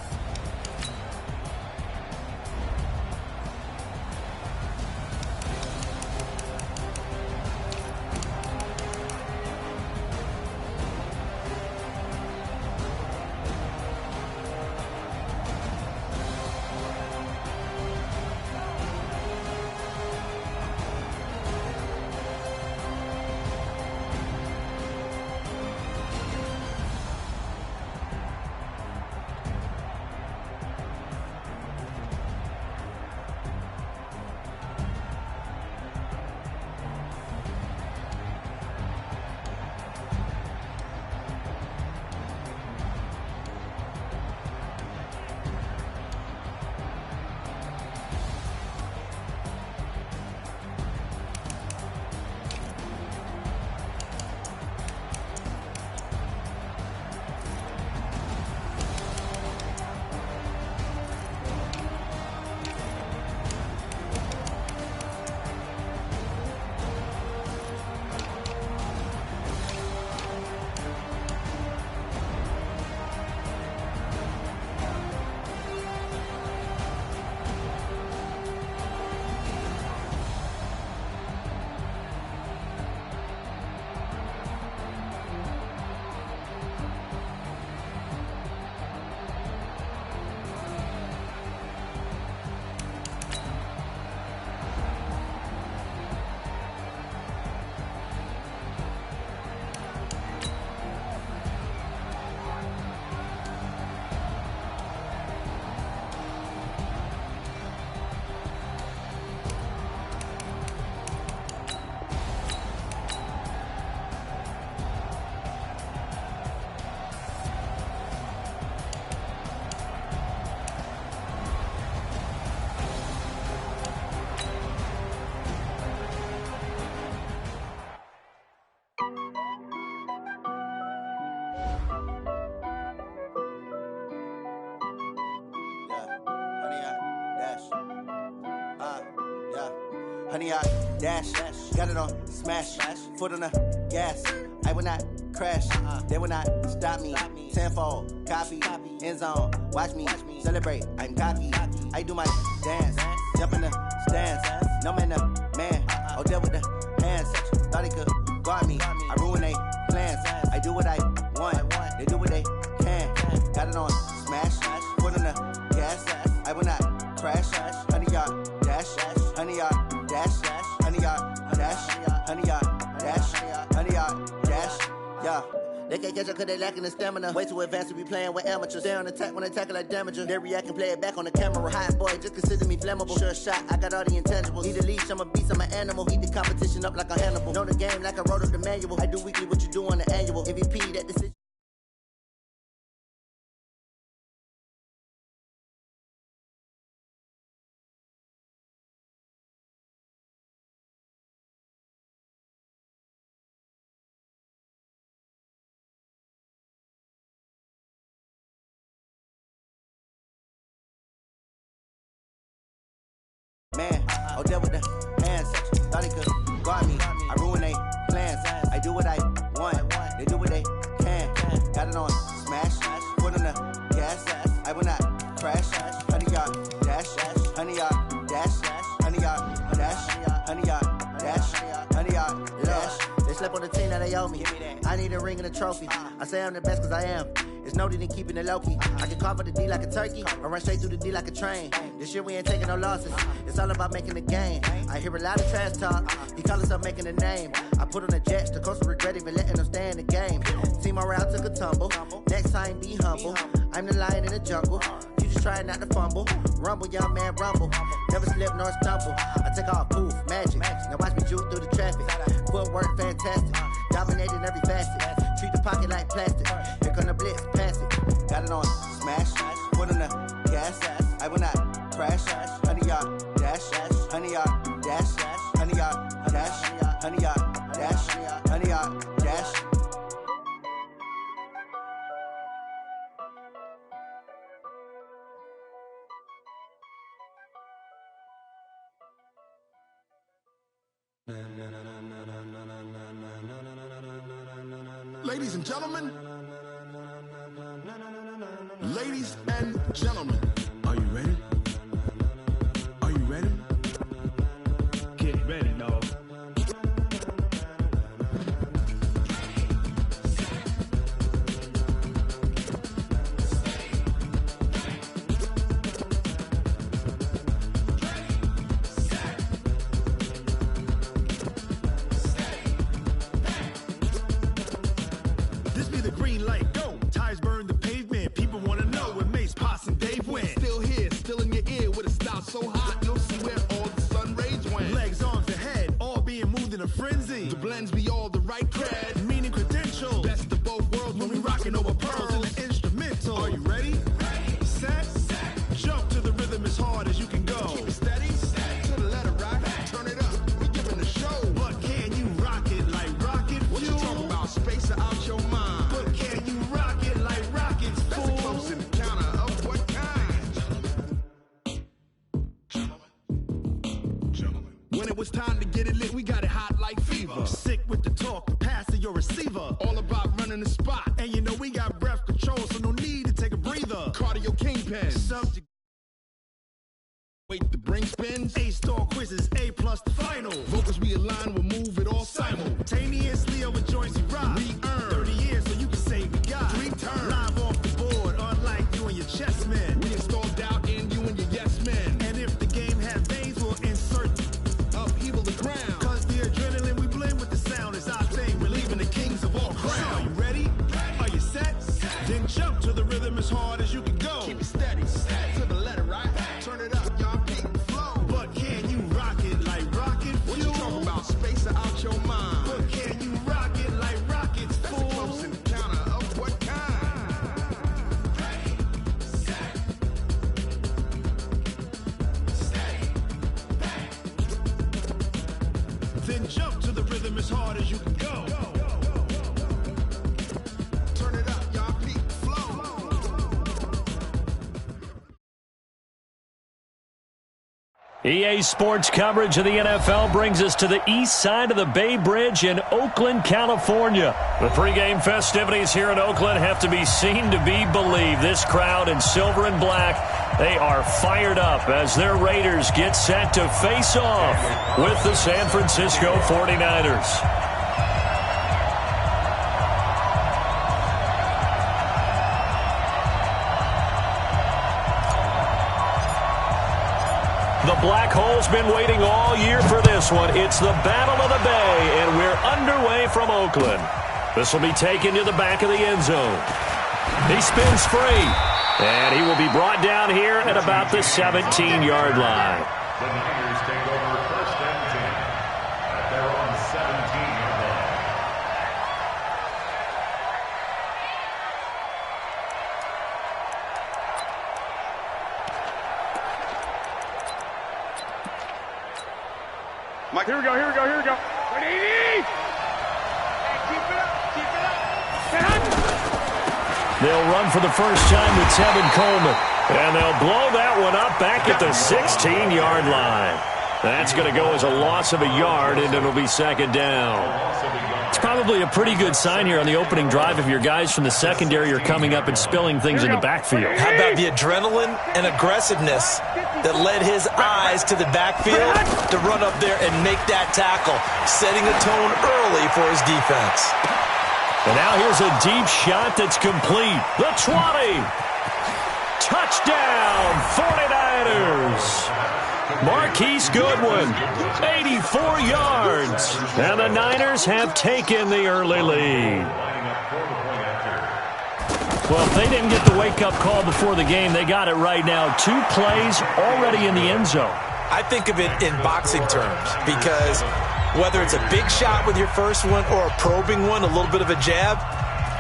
Honey, I dash, got it on smash, foot on the gas. I will not crash, they will not stop me. Tenfold, copy, end zone, watch me celebrate. I'm cocky, I do my dance, jump in the stands. No man, the man, oh, deal with the hands. Thought he could guard me, I ruin they plans. I do what I want, they do what they can. Got it on smash, foot on the gas. I will not crash, honey, yard dash, honey, yard dash, honey, yard dash, honey, yard dash, honey, yard dash, yeah. They can't catch up cause they lacking the stamina. Way too advanced to be playing with amateurs. Stay on attack when they tackle like damager. They react and play it back on the camera. Hot boy, just consider me flammable. Sure shot, I got all the intangibles. Need a leash, I'm a beast, I'm an animal. Heat the competition up like a Hannibal. Know the game like I wrote up the manual. I do weekly what you do on the annual. MVP, that decision. Man, oh, deal with the hands. Thought he could guard me. I ruin they plans. I do what I want. They do what they can. Got it on smash. Foot on the gas. I will not crash. Honey, yard dash. Honey, yard dash. Honey, yard dash. Honey, yard dash. Honey, yard dash. They slept on the team that they owe me. I need a ring and a trophy. I say I'm the best cause I am. It's no need in keeping it low-key. I can carve up the D like a turkey or run straight through the D like a train. This year we ain't taking no losses. It's all about making the game. I hear a lot of trash talk. He call himself making a name. I put on the Jets. The coach will regret even letting them stay in the game. Team around took a tumble. Next time be humble. I'm the lion in the jungle. You just try not to fumble. Rumble, young man, rumble. Never slip nor stumble. I take off, poof, magic. Now watch me juke through the traffic. Footwork, fantastic. Dominating every facet. Treat the pocket like plastic. Here come the blitz, pass it. Got it on smash. Foot on the gas. I will not crash. 100-yard dash. 100-yard dash. 100-yard dash. 100-yard dash. 100-yard dash. Ladies and gentlemen, are you ready? Are you ready? Get ready, dog. This be the green light, go. Tires burn the pavement. People want to know where Mace, Potts, and Dave went. Still here, still in your ear with a style so hot, you'll see where all the sun rays went. Legs, arms, and head, all being moved in a frenzy. The blends be all the right cred, meaning credentials. Best of both worlds when we rockin' over pearls in the instrumental. Are you ready? Set. Jump to the rhythm as hard as you can go. Keep it steady, to the letter right. Turn it up, we giving the show. But can you rock it like rocket fuel? What you talking about? Space out your mind. But can you rock it like rockets, fool? That's a close encounter of what kind? Gentlemen. When it was time to get it lit, we got it hot like fever. Sick with the talk, pass to your receiver. All about running the spot. And you know we got breath control, so no need to take a breather. Cardio kingpin. Subject. Wait, the bring spins. A-star quizzes, A+ the final. Vocals we align, we'll move it all simultaneously over joints we rock. We earn 30 years, so you can say we got 3 turns. Live off the board, unlike you and your chess men. We install doubt in you and your yes men. And if the game has veins, we'll insert upheaval the ground. Cause the adrenaline we blend with the sound is our thing. We're leaving the kings of all crown. Are you ready? Are you set? Then jump to the rhythm as hard as you can go. Keep it steady, to the letter right. Turn it up, y'all peak the flow. But can you rock it like rocket fuel? What you talking about? Space out your mind. But can you rock it like rockets, fool? That's a close encounter of what kind? Ready, set, steady, back. Then jump to the rhythm as hard as you can go. Turn it up, y'all peak the flow. EA Sports coverage of the NFL brings us to the east side of the Bay Bridge in Oakland, California. The pregame festivities here in Oakland have to be seen to be believed. This crowd in silver and black, they are fired up as their Raiders get set to face off with the San Francisco 49ers. The Black Hole's been waiting all year for this one. It's the Battle of the Bay, and we're underway from Oakland. This will be taken to the back of the end zone. He spins free, and he will be brought down here at about the 17-yard line. The Niners take over first and 10 at their own 17-yard line. Mike, here we go. Ready? Keep it up. They'll run for the first time with Tevin Coleman, and they'll blow that one up back at the 16-yard line. That's going to go as a loss of a yard, and it'll be second down. It's probably a pretty good sign here on the opening drive if your guys from the secondary are coming up and spilling things in the backfield. How about the adrenaline and aggressiveness that led his eyes to the backfield to run up there and make that tackle, setting a tone early for his defense. And now here's a deep shot that's complete. The 20. Touchdown, 49ers. Marquise Goodwin, 84 yards. And the Niners have taken the early lead. Well, if they didn't get the wake-up call before the game, they got it right now. 2 plays already in the end zone. I think of it in boxing terms because whether it's a big shot with your first one or a probing one, a little bit of a jab,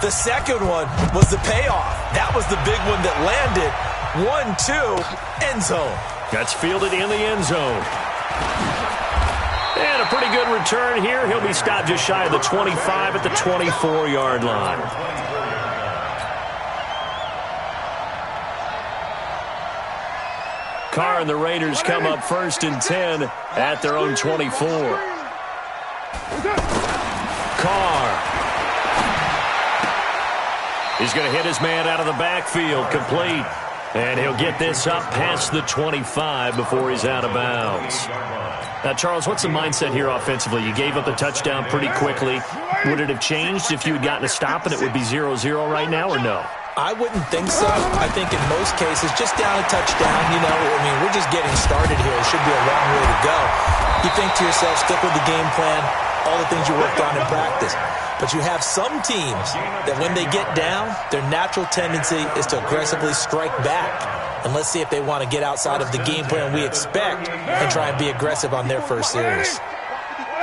the second one was the payoff. That was the big one that landed. 1-2, end zone. That's fielded in the end zone. And a pretty good return here. He'll be stopped just shy of the 25 at the 24-yard line. Carr and the Raiders come up 1st and 10 at their own 24. Carr. He's going to hit his man out of the backfield, complete. And he'll get this up past the 25 before he's out of bounds. Now, Charles, what's the mindset here offensively? You gave up the touchdown pretty quickly. Would it have changed if you had gotten a stop and it would be 0-0 right now, or no? I wouldn't think so. I think in most cases, just down a touchdown, we're just getting started here. It should be a long way to go. You think to yourself, stick with the game plan, all the things you worked on in practice. But you have some teams that when they get down, their natural tendency is to aggressively strike back. And let's see if they want to get outside of the game plan we expect and try and be aggressive on their first series.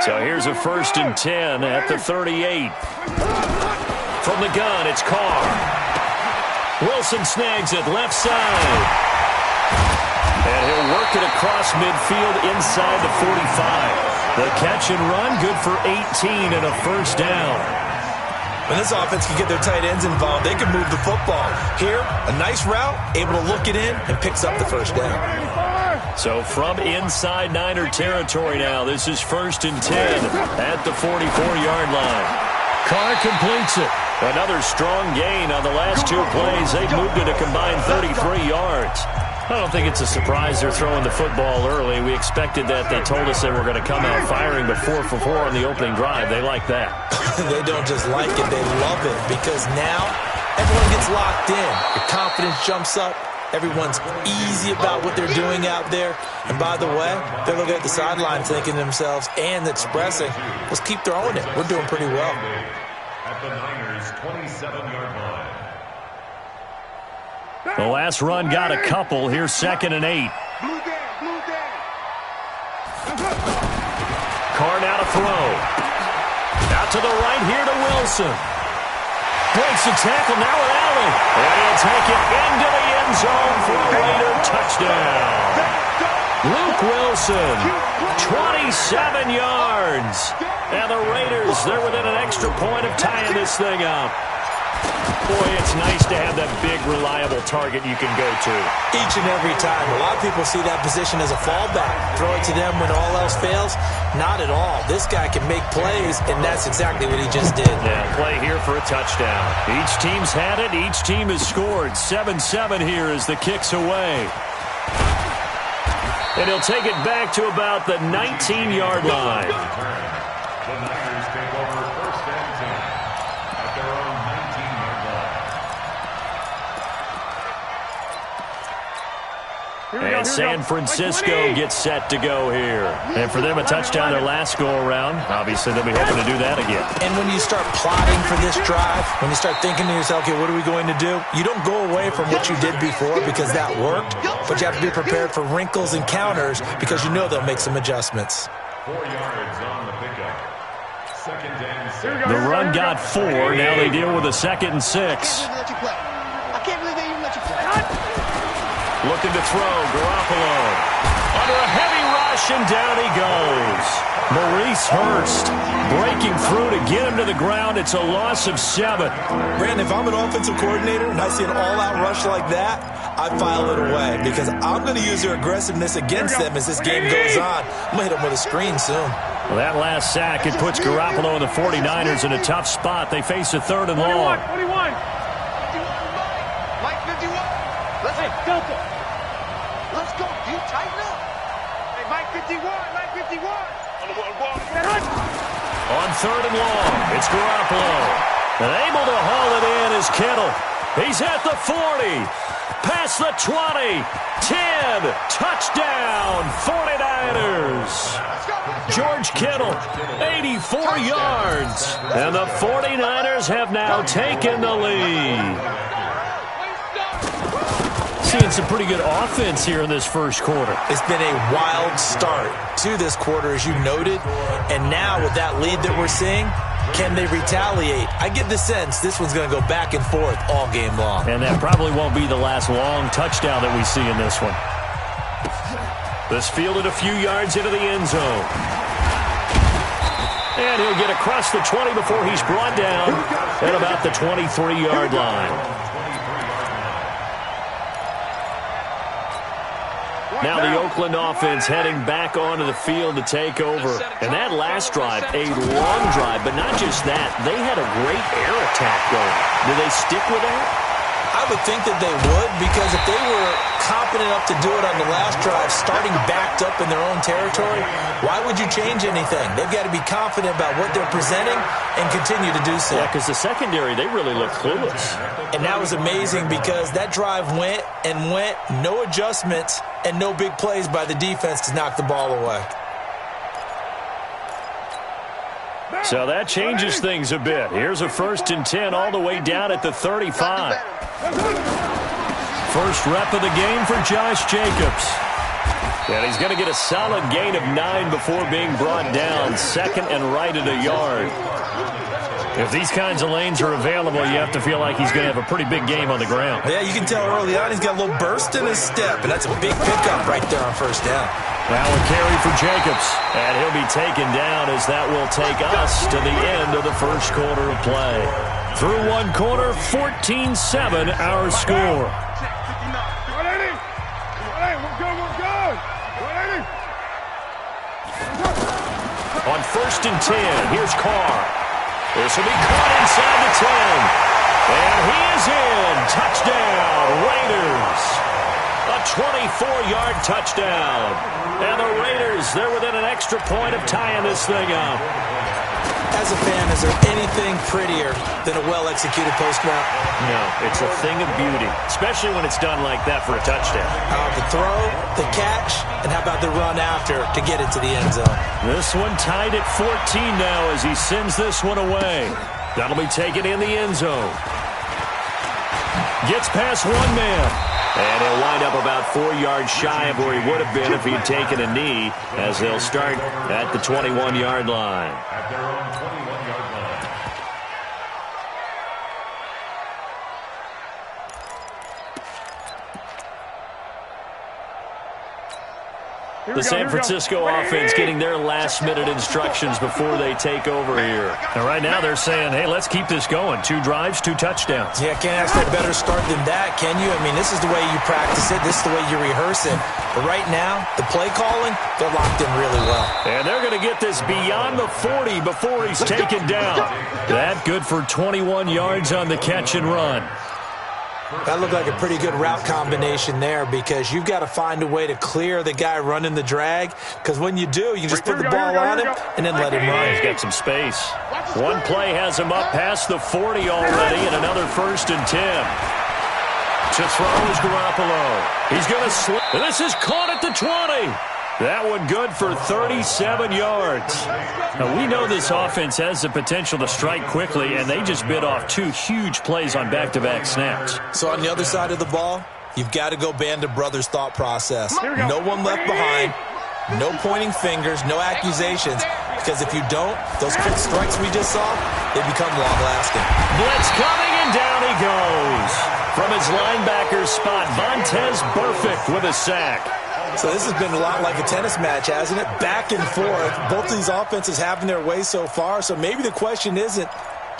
So here's a 1st and 10 at the 38. From the gun, it's Carr. Wilson snags it left side. And he'll work it across midfield inside the 45. The catch and run, good for 18 and a 1st down. When this offense can get their tight ends involved, they can move the football. Here, a nice route, able to look it in, and picks up the 1st down. So from inside Niner territory now, this is 1st and 10 at the 44-yard line. Carr completes it. Another strong gain on the last 2 plays. They've moved it a combined 33 yards. I don't think it's a surprise they're throwing the football early. We expected that. They told us they were going to come out firing, but 4 for 4 on the opening drive. They like that. They don't just like it, they love it, because now everyone gets locked in. Your confidence jumps up. Everyone's easy about what they're doing out there. And by the way, they're looking at the sideline thinking to themselves and expressing, let's keep throwing it. We're doing pretty well. At the Niners' 27-yard line. The last run got a couple. Here's 2nd and 8. Carr now to throw. Out to the right here to Wilson. Breaks the tackle, now with Allen. And he'll take it into the end zone for a Raider touchdown. Luke Wilson, 27 yards. And the Raiders, they're within an extra point of tying this thing up. Boy, it's nice to have that big, reliable target you can go to. Each and every time. A lot of people see that position as a fallback. Throw it to them when all else fails. Not at all. This guy can make plays, and that's exactly what he just did. Yeah, play here for a touchdown. Each team's had it. Each team has scored. 7-7 here as the kick's away. And he'll take it back to about the 19-yard line. The Niners take over 1st and 10 at their own 19-yard line. And San Francisco gets set to go here. And for them, a touchdown their last go-around. Obviously, they'll be hoping to do that again. And when you start plotting for this drive, when you start thinking to yourself, okay, what are we going to do? You don't go away from what you did before because that worked, but you have to be prepared for wrinkles and counters because you know they'll make some adjustments. 4 yards on the pickup. 2nd and 6. The run got 4. Now they deal with a 2nd and 6. I can't believe they even let you play. Looking to throw, Garoppolo. Under a heavy rush, and down he goes. Maurice Hurst breaking through to get him to the ground. It's a loss of 7. Brandon, if I'm an offensive coordinator and I see an all-out rush like that, I file it away because I'm going to use their aggressiveness against them as this game goes on. I'm going to hit them with a screen soon. Well, that last sack, it puts Garoppolo and the 49ers in a tough spot. They face a 3rd and long. 21. Mike 51. Let's hey, Delta. Let's go. You tighten up. Hey, Mike 51. Mike 51. On 3rd and long, it's Garoppolo. And able to haul it in is Kittle. He's at the 40. Past the 20. 10. Touchdown, 49ers. George Kittle, 84 yards. And the 49ers have now taken the lead. seeing some pretty good offense here in this first quarter. It's been a wild start to this quarter, as you noted. And now with that lead that we're seeing, can they retaliate? I get the sense this one's going to go back and forth all game long. And that probably won't be the last long touchdown that we see in this one. This fielded a few yards into the end zone. And he'll get across the 20 before he's brought down at about the 23-yard line. Now the Oakland offense heading back onto the field to take over. And that last drive, a long drive, but not just that. They had a great air attack going. Do they stick with that? I would think that they would, because if they were confident enough to do it on the last drive, starting backed up in their own territory, why would you change anything? They've got to be confident about what they're presenting and continue to do so. Yeah, because the secondary, they really look clueless. And that was amazing because that drive went and went, no adjustments and no big plays by the defense to knock the ball away. So that changes things a bit. Here's a 1st and 10 all the way down at the 35. First rep of the game for Josh Jacobs. And he's going to get a solid gain of 9 before being brought down. Second and right at a yard. If these kinds of lanes are available, you have to feel like he's going to have a pretty big game on the ground. Yeah, you can tell early on he's got a little burst in his step, and that's a big pickup right there on first down. Now a carry for Jacobs, and he'll be taken down as that will take us to the end of the first quarter of play. Through one quarter, 14-7 our score. On 1st and 10, here's Carr. This will be caught inside the 10. And he is in. Touchdown, Raiders. A 24-yard touchdown. And the Raiders, they're within an extra point of tying this thing up. As a fan, is there anything prettier than a well-executed post route? No, it's a thing of beauty, especially when it's done like that for a touchdown. The throw, the catch, and how about the run after to get into the end zone? This one tied at 14 now as he sends this one away. That'll be taken in the end zone. Gets past one man. And he'll wind up about 4 yards shy of where he would have been if he had taken a knee, as they'll start at the 21-yard line. At their own 21-yard line. The San Francisco offense getting their last-minute instructions before they take over here. And right now they're saying, hey, let's keep this going. 2 drives, 2 touchdowns. Yeah, can't ask for a better start than that, can you? I mean, this is the way you practice it. This is the way you rehearse it. But right now, the play calling, they're locked in really well. And they're going to get this beyond the 40 before he's taken down. That good for 21 yards on the catch and run. That looked like a pretty good route combination there, because you've got to find a way to clear the guy running the drag, because when you do, you just put the ball on him and then let him run. He's got some space. One play has him up past the 40 already, and another 1st and 10. To throw is Garoppolo. He's going to slip. This is caught at the 20. That one good for 37 yards. Now, we know this offense has the potential to strike quickly, and they just bit off 2 huge plays on back-to-back snaps. So on the other side of the ball, you've got to go band of brothers thought process. No one left behind, no pointing fingers, no accusations, because if you don't, those quick strikes we just saw, they become long-lasting. Blitz coming, and down he goes. From his linebacker spot, Vontaze Burfict with a sack. So this has been a lot like a tennis match, hasn't it? Back and forth. Both of these offenses having their way so far. So maybe the question isn't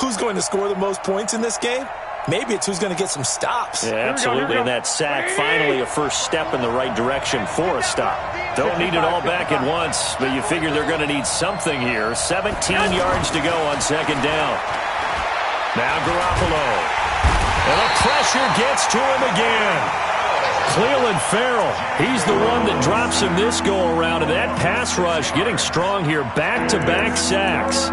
who's going to score the most points in this game. Maybe it's who's going to get some stops. Yeah, absolutely. And that sack, finally a first step in the right direction for a stop. Don't need it all back at once, but you figure they're going to need something here. 17 yards to go on 2nd down. Now Garoppolo. And the pressure gets to him again. Cleveland Farrell, he's the one that drops him this go-around, and that pass rush getting strong here. Back-to-back sacks.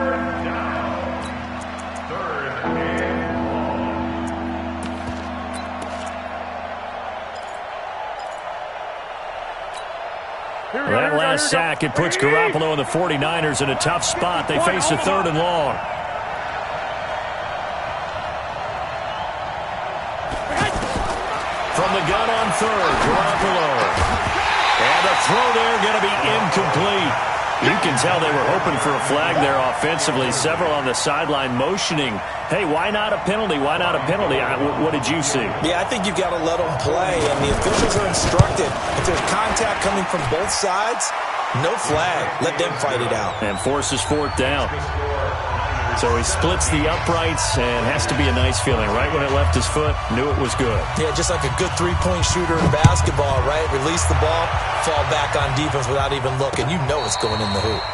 That last sack, it puts Garoppolo and the 49ers in a tough spot. They face a 3rd and long. From the gun on third. Garoppolo. And the throw there going to be incomplete. You can tell they were hoping for a flag there offensively. Several on the sideline motioning, hey, why not a penalty? Why not a penalty? What did you see? Yeah, I think you've got to let them play, and the officials are instructed. If there's contact coming from both sides, no flag. Let them fight it out. And forces fourth down. So he splits the uprights and has to be a nice feeling. Right when it left his foot, knew it was good. Yeah, just like a good three-point shooter in basketball, right? Release the ball, fall back on defense without even looking. You know it's going in the hoop.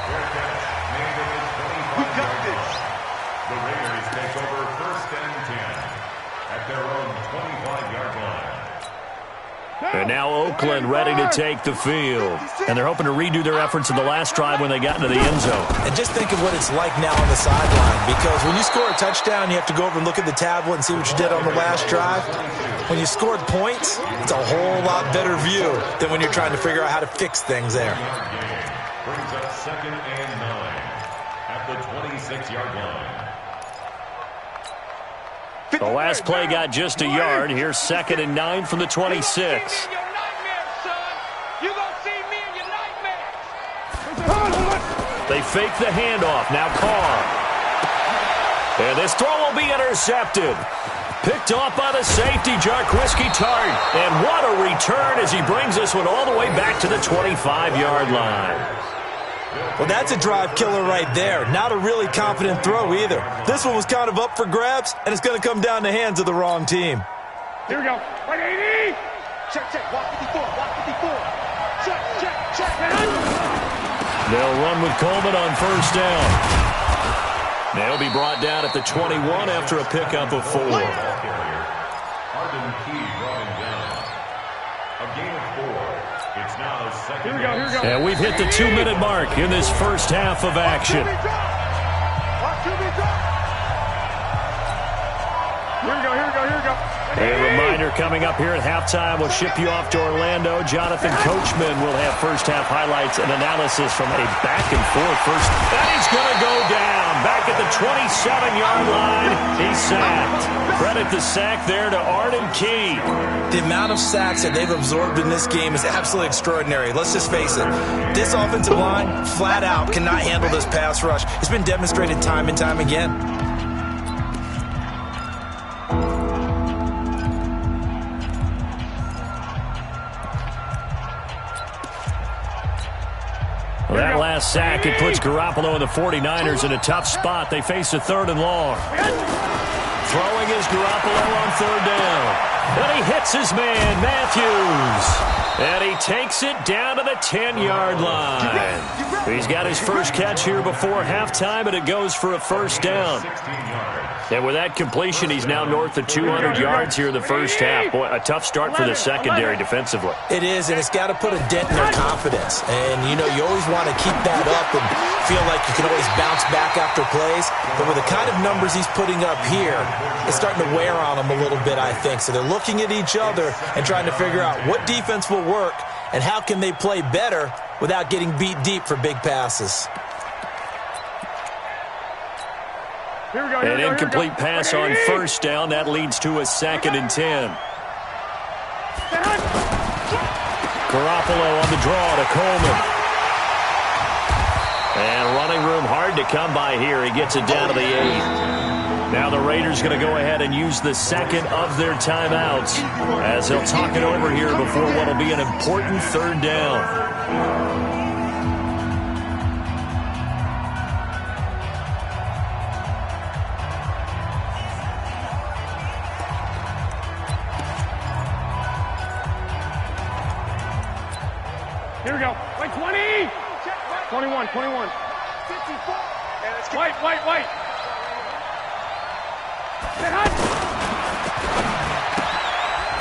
We got this. The Raiders take over 1st and 10 at their own 25-yard line. And now Oakland ready to take the field. And they're hoping to redo their efforts in the last drive when they got into the end zone. And just think of what it's like now on the sideline, because when you score a touchdown, you have to go over and look at the tablet and see what you did on the last drive. When you scored points, it's a whole lot better view than when you're trying to figure out how to fix things there. Brings up 2nd and 9 at the 26-yard line. The last play got just a yard. Here's 2nd and 9 from the 26. They fake the handoff. Now Carr. And this throw will be intercepted. Picked off by the safety, Jarquiski Tart. And what a return as he brings this one all the way back to the 25-yard line. Well, that's a drive killer right there. Not a really confident throw either. This one was kind of up for grabs, and it's going to come down the hands of the wrong team. Here we go. 180. Check, check. Walk 54. Walk 54. Check, check, check. They'll run with Coleman on 1st down. They'll be brought down at the 21 after a pickup of 4. Arden Key brought him down. A gain of 4. It's now 2nd. Here we go, here we go. And we've hit the 2-minute mark in this first half of action. Here we go, here we go, here we go. A reminder coming up here at halftime. We'll ship you off to Orlando. Jonathan Coachman will have first-half highlights and analysis from a back-and-forth first. And he's going to go down. Back at the 27-yard line. He's sacked. Credit the sack there to Arden Key. The amount of sacks that they've absorbed in this game is absolutely extraordinary. Let's just face it. This offensive line, flat out, cannot handle this pass rush. It's been demonstrated time and time again. Well, that last sack, it puts Garoppolo and the 49ers in a tough spot. They face a 3rd and long. Throwing is Garoppolo on 3rd down. And he hits his man, Matthews. And he takes it down to the 10-yard line. He's got his first catch here before halftime, and it goes for a 1st down. And with that completion, he's now north of 200 yards here in the first half. Boy, a tough start for the secondary defensively. It is, and it's got to put a dent in their confidence. And, you know, you always want to keep that up and feel like you can always bounce back after plays. But with the kind of numbers he's putting up here, it's starting to wear on them a little bit, I think. So they're looking at each other and trying to figure out what defense will work and how can they play better without getting beat deep for big passes. Here we go, An incomplete pass on 1st down. That leads to a 2nd and 10. Garoppolo on the draw to Coleman. And running room hard to come by here. He gets it down to the 8. Now the Raiders going to go ahead and use the 2nd of their timeouts as they'll talk it over here before what will be an important 3rd down. Here we go. Wait, 20. 21, 21. 54. White.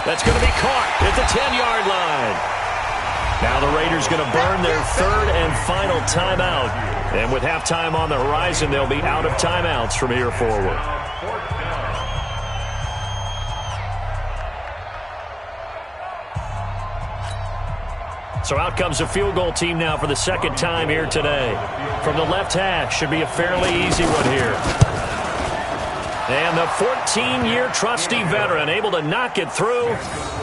That's going to be caught at the 10-yard line. Now the Raiders going to burn their 3rd and final timeout. And with halftime on the horizon, they'll be out of timeouts from here forward. So out comes a field goal team now for the 2nd time here today. From the left hash, should be a fairly easy one here. And the 14-year trusty veteran able to knock it through.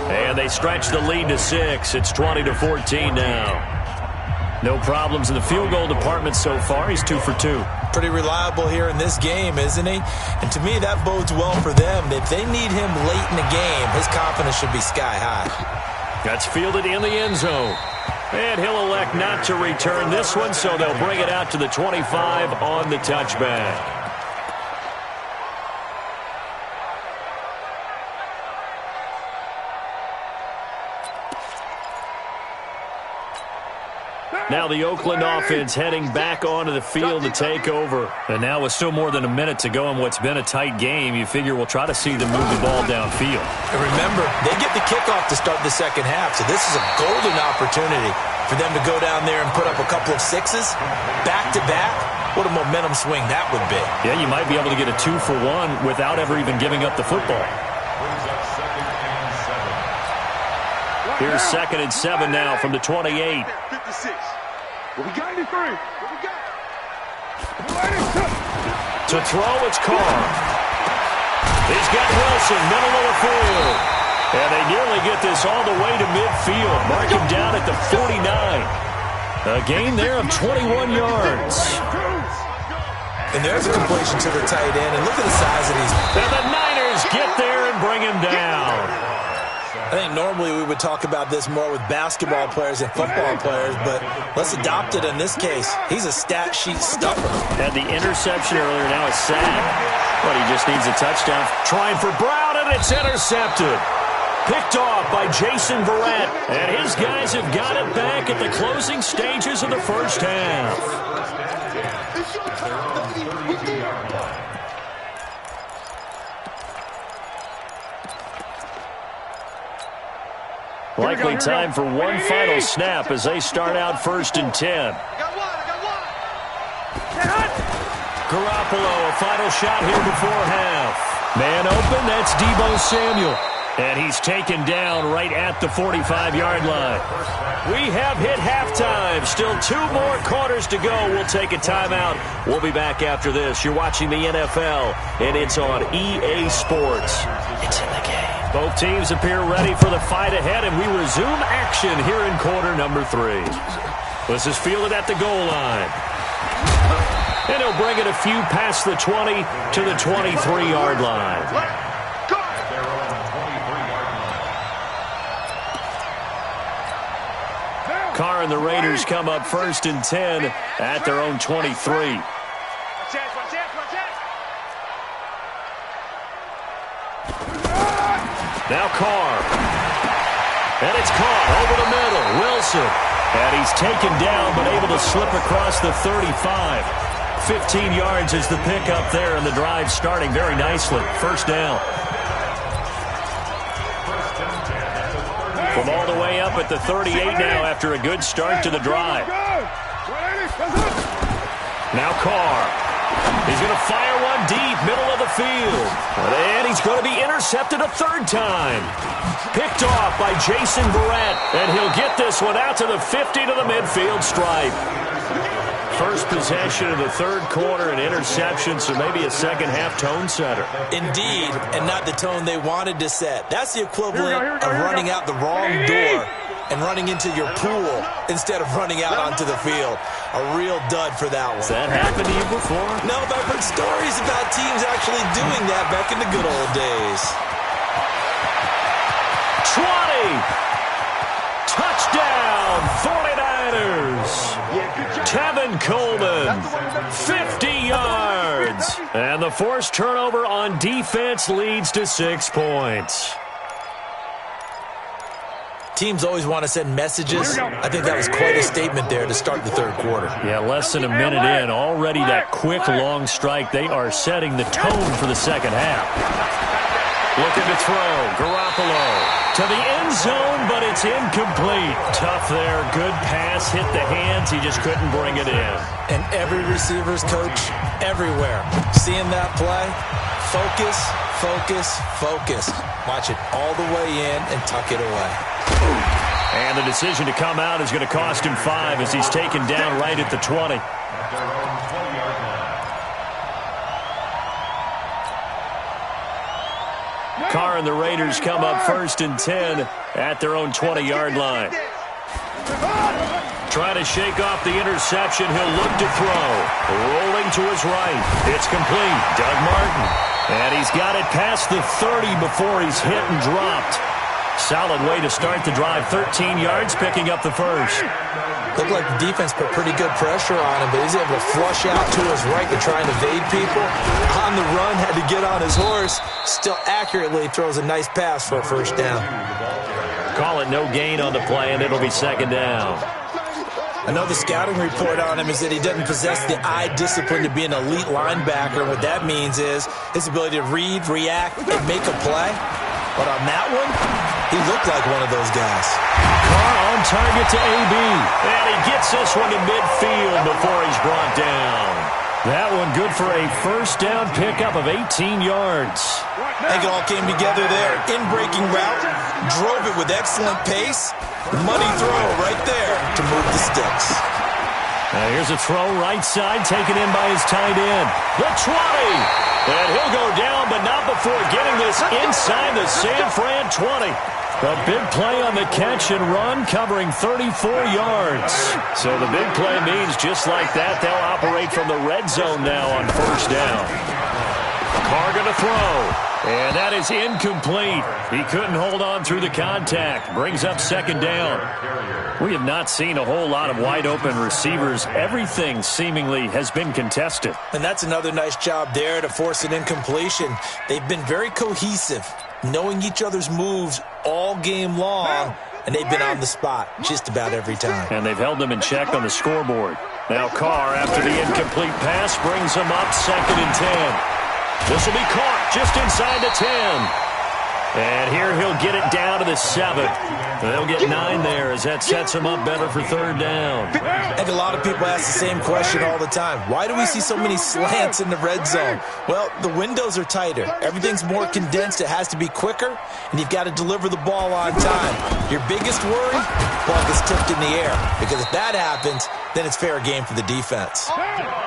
And they stretch the lead to 6. It's 20-14 now. No problems in the field goal department so far. He's 2 for 2. Pretty reliable here in this game, isn't he? And to me, that bodes well for them. If they need him late in the game, his confidence should be sky high. That's fielded in the end zone. And he'll elect not to return this one, so they'll bring it out to the 25 on the touchback. Now the Oakland offense heading back onto the field to take over. And now with still more than a minute to go in what's been a tight game, you figure we'll try to see them move the ball downfield. And remember, they get the kickoff to start the second half, so this is a golden opportunity for them to go down there and put up a couple of sixes back-to-back. What a momentum swing that would be. Yeah, you might be able to get a 2-for-1 without ever even giving up the football. Here's 2nd and 7 now from the 28. 56. What we got in the 3? What we got? To throw, it's Carr. He's got Wilson, middle of the field. And they nearly get this all the way to midfield. Mark him down at the 49. A gain there of 21 yards. And there's a completion to the tight end. And look at the size of these. And the Niners get there and bring him down. I think normally we would talk about this more with basketball players and football players, but let's adopt it in this case. He's a stat sheet stuffer. Had the interception earlier, now a sack. But he just needs a touchdown. Trying for Brown, and it's intercepted. Picked off by Jason Verrett. And his guys have got it back at the closing stages of the first half. Likely time for one final snap as they start out 1st and 10. Garoppolo, a final shot here before half. Man open, that's Deebo Samuel. And he's taken down right at the 45-yard line. We have hit halftime. Still 2 more quarters to go. We'll take a timeout. We'll be back after this. You're watching the NFL, and it's on EA Sports. It's in the game. Both teams appear ready for the fight ahead, and we resume action here in quarter number 3. This is fielded at the goal line. And he'll bring it a few past the 20 to the 23-yard line. Carr and the Raiders come up 1st and 10 at their own 23. Now Carr. And it's caught over the middle. Wilson. And he's taken down but able to slip across the 35. 15 yards is the pickup there, and the drive starting very nicely. First down. From all the way up at the 38 now after a good start to the drive. Now Carr. He's going to fire one deep, middle of the field. And he's going to be intercepted a 3rd time. Picked off by Jason Verrett. And he'll get this one out to the 50 to the midfield stripe. First possession of the 3rd quarter, an interception, so maybe a second-half tone setter. Indeed, and not the tone they wanted to set. That's the equivalent of running out the wrong door and running into your pool instead of running out onto the field. A real dud for that one. Has that happened to you before? No, but I've heard stories about teams actually doing that back in the good old days. 20! Touchdown, 49ers! Tevin Coleman, 50 yards. And the forced turnover on defense leads to 6 points. Teams always want to send messages. I think that was quite a statement there to start the 3rd quarter. Yeah, less than a minute in. Already that quick, long strike. They are setting the tone for the second half. Looking to throw. Garoppolo to the end zone, but it's incomplete. Tough there. Good pass. Hit the hands. He just couldn't bring it in. And every receiver's coach everywhere. Seeing that play, focus, focus, focus. Watch it all the way in and tuck it away. And the decision to come out is going to cost him 5 as he's taken down right at the 20. Carr and the Raiders come up 1st and 10 at their own 20-yard line. Trying to shake off the interception. He'll look to throw. Rolling to his right. It's complete. Doug Martin. And he's got it past the 30 before he's hit and dropped. Solid way to start the drive. 13 yards, picking up the first. Looked like the defense put pretty good pressure on him, but he's able to flush out to his right to try and evade people. On the run, had to get on his horse. Still accurately throws a nice pass for a first down. Call it no gain on the play, and it'll be 2nd down. Another scouting report on him is that he doesn't possess the eye discipline to be an elite linebacker. What that means is his ability to read, react, and make a play. But on that one, he looked like one of those guys. Carr on target to AB. And he gets this one to midfield before he's brought down. That one good for a first down pickup of 18 yards. I think it all came together there. In-breaking route, drove it with excellent pace. Money throw right there to move the sticks. Now here's a throw right side, taken in by his tight end. The 20. And he'll go down, but not before getting this inside the San Fran 20. A big play on the catch and run, covering 34 yards. So the big play means just like that, they'll operate from the red zone now on first down. Carr going to throw. And that is incomplete. He couldn't hold on through the contact. Brings up 2nd down. We have not seen a whole lot of wide-open receivers. Everything seemingly has been contested. And that's another nice job there to force an incompletion. They've been very cohesive, knowing each other's moves all game long, and they've been on the spot just about every time. And they've held them in check on the scoreboard. Now Carr, after the incomplete pass, brings them up 2nd and 10. This will be caught just inside the 10. And here he'll get it down to the 7. They'll get 9 there as that sets him up better for 3rd down. I think a lot of people ask the same question all the time. Why do we see so many slants in the red zone? Well, the windows are tighter. Everything's more condensed. It has to be quicker, and you've got to deliver the ball on time. Your biggest worry? Ball gets tipped in the air, because if that happens, then it's fair game for the defense.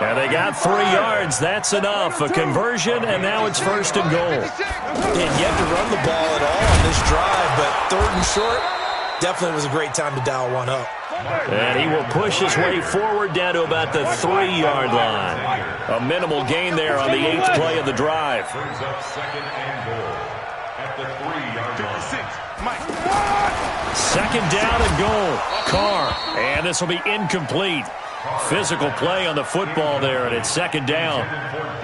And they got 3 yards. That's enough. A conversion, and now it's 1st and goal. And yet to run the ball at all on this drive, but 3rd and short, definitely was a great time to dial one up. And he will push his way forward down to about the 3-yard line. A minimal gain there on the 8th play of the drive. Brings up 2nd and goal at the 3-yard line. 2nd down and goal. Carr. And this will be incomplete. Physical play on the football there, and it's 2nd down.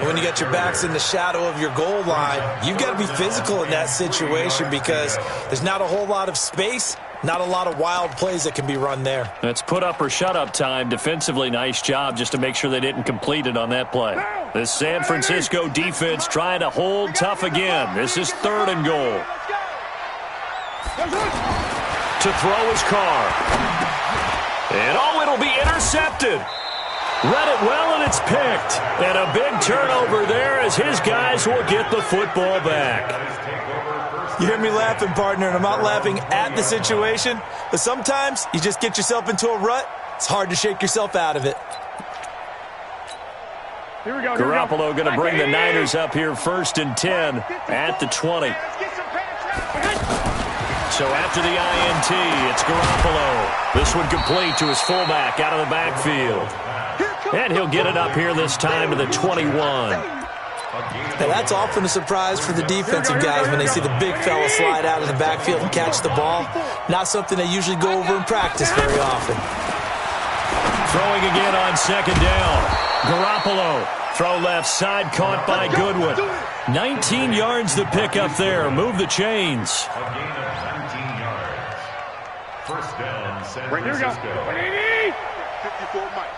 When you got your backs in the shadow of your goal line, you've got to be physical in that situation because there's not a whole lot of space, not a lot of wild plays that can be run there. That's put up or shut up time. Defensively, nice job just to make sure they didn't complete it on that play. The San Francisco defense trying to hold tough again. This is 3rd and goal. To throw is Carr. And it'll be intercepted. Read it well, and it's picked. And a big turnover there as his guys will get the football back. You hear me laughing, partner, and I'm not laughing at the situation, but sometimes you just get yourself into a rut. It's hard to shake yourself out of it. Here we go. Garoppolo going to bring the Niners up here 1st and 10 at the 20. So after the INT, it's Garoppolo. This one complete to his fullback out of the backfield. And he'll get it up here this time to the 21. Now that's often a surprise for the defensive guys when they see the big fella slide out of the backfield and catch the ball. Not something they usually go over in practice very often. Throwing again on 2nd down. Garoppolo. Throw left side, caught by Goodwin. 19 yards to pick up there. Move the chains. A gain of 19 yards. First down, San Francisco. 54 Mike.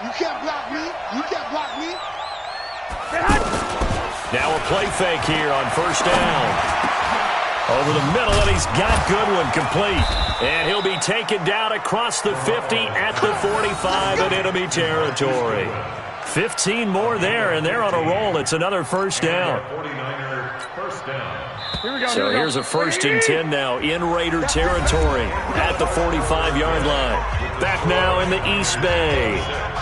You can't block me. You can't block me. Now a play fake here on 1st down. Over the middle, and he's got Goodwin complete. And he'll be taken down across the 50 at the 45 in enemy territory. 15 more there, and they're on a roll. It's another 1st down. 49er first down. So here's a 1st and 10 now in Raider territory at the 45-yard line. Back now in the East Bay.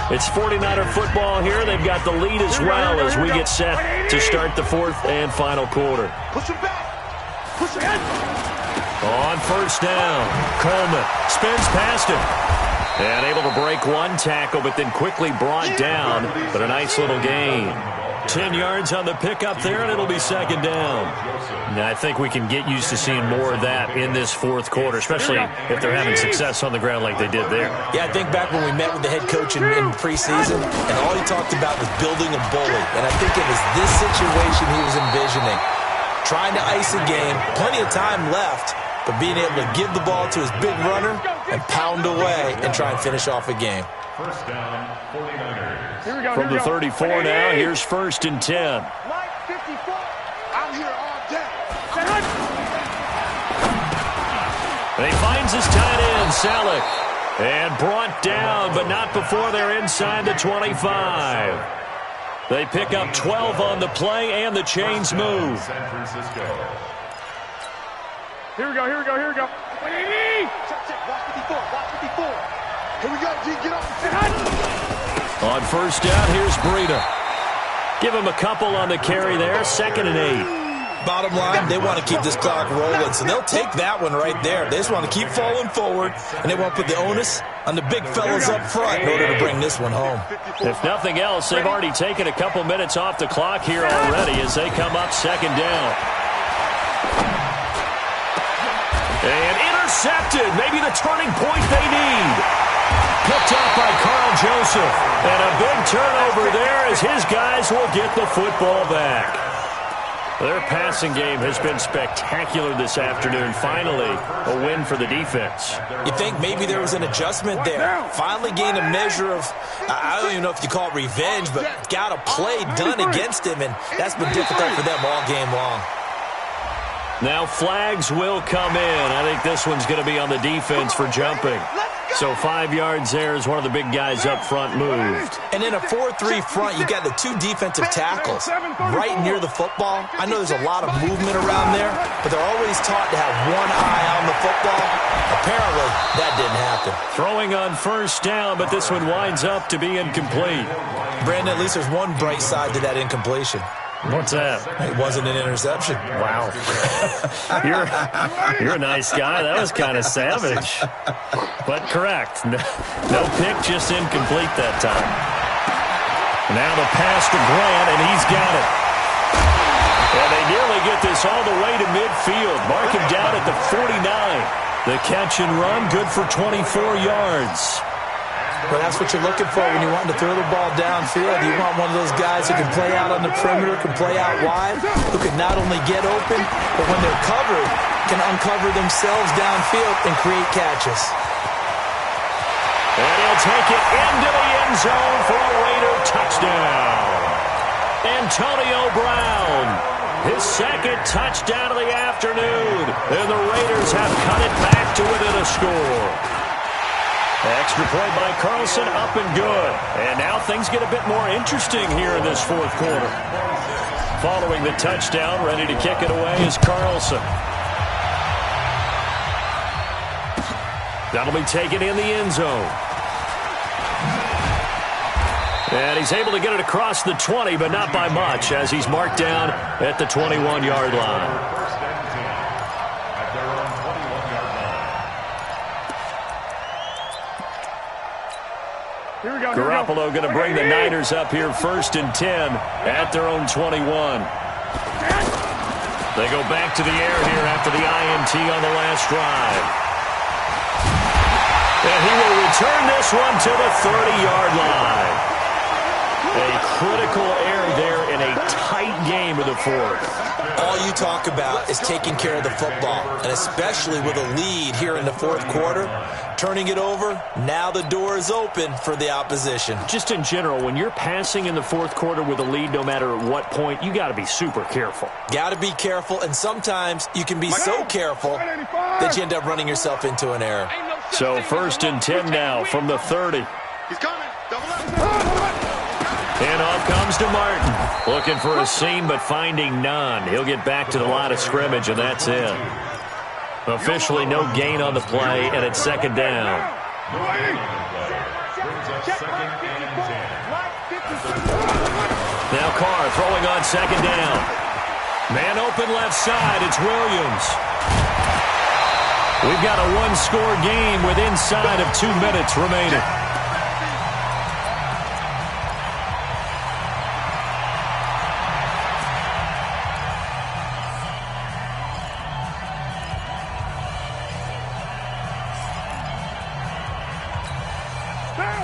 It's 49er football here. They've got the lead as well as we get set to start the 4th and final quarter. Push him back. On first down, Coleman spins past him. And able to break one tackle, but then quickly brought down. But a nice little gain. 10 yards on the pickup there, and it'll be second down. Now, I think we can get used to seeing more of that in this fourth quarter, especially if they're having success on the ground like they did there. Yeah, I think back when we met with the head coach in preseason, and all he talked about was building a bully. And I think it was this situation he was envisioning. Trying to ice a game, plenty of time left, but being able to give the ball to his big runner and pound away and try and finish off a game. First down, 49ers. From the 34 now, here's first and 10. Line 54. I'm here all day. And he finds his tight end, Selleck. And brought down, but not before they're inside the 25. They pick up 12 on the play, and the chains move. San Francisco. Here we go. Check. Watch 54. Here we go, G. Get up. On first down, here's Breida. Give him a couple on the carry there, 2nd and 8. Bottom line, they want to keep this clock rolling, so they'll take that one right there. They just want to keep falling forward, and they want to put the onus on the big fellas up front in order to bring this one home. If nothing else, they've already taken a couple minutes off the clock here already as they come up second down. And intercepted, maybe the turning point they need. Picked up by Carl Joseph. And a big turnover there as his guys will get the football back. Their passing game has been spectacular this afternoon. Finally, a win for the defense. You think maybe there was an adjustment there. Finally gained a measure of, I don't even know if you call it revenge, but got a play done against him, and that's been difficult for them all game long. Now flags will come in. I think this one's going to be on the defense for jumping. So 5 yards there as one of the big guys up front moved. And in a 4-3 front, you got the two defensive tackles right near the football. I know there's a lot of movement around there, but they're always taught to have one eye on the football. Apparently, that didn't happen. Throwing on first down, but this one winds up to be incomplete. Brandon, at least there's one bright side to that incompletion. What's that? It wasn't an interception. Wow. You're a nice guy. That was kind of savage. But correct. No pick, just incomplete that time. Now the pass to Grant, and he's got it. And they nearly get this all the way to midfield. Mark him down at the 49. The catch and run, good for 24 yards. Well, that's what you're looking for when you want to throw the ball downfield. You want one of those guys who can play out on the perimeter, can play out wide, who can not only get open, but when they're covered, can uncover themselves downfield and create catches. And he'll take it into the end zone for a Raider touchdown. Antonio Brown, his second touchdown of the afternoon. And the Raiders have cut it back to within a score. Extra point by Carlson, up and good. And now things get a bit more interesting here in this fourth quarter. Following the touchdown, ready to kick it away is Carlson. That'll be taken in the end zone. And he's able to get it across the 20, but not by much, as he's marked down at the 21-yard line. Garoppolo going to bring the Niners up here first and 10 at their own 21. They go back to the air here after the INT on the last drive. And he will return this one to the 30-yard line. A critical error there in a tight game of the fourth. All you talk about is taking care of the football, and especially with a lead here in the fourth quarter, turning it over, now the door is open for the opposition. Just in general, when you're passing in the fourth quarter with a lead, no matter at what point, you got to be super careful. Got to be careful, and sometimes you can be so careful that you end up running yourself into an error. So first and 10 now from the 30. He's coming. Double up. And off comes to Martin. Looking for a seam, but finding none. He'll get back to the line of scrimmage, and that's it. Officially no gain on the play, and it's second down. Now Carr throwing on second down. Man open left side, it's Williams. We've got a one-score game with inside of 2 minutes remaining.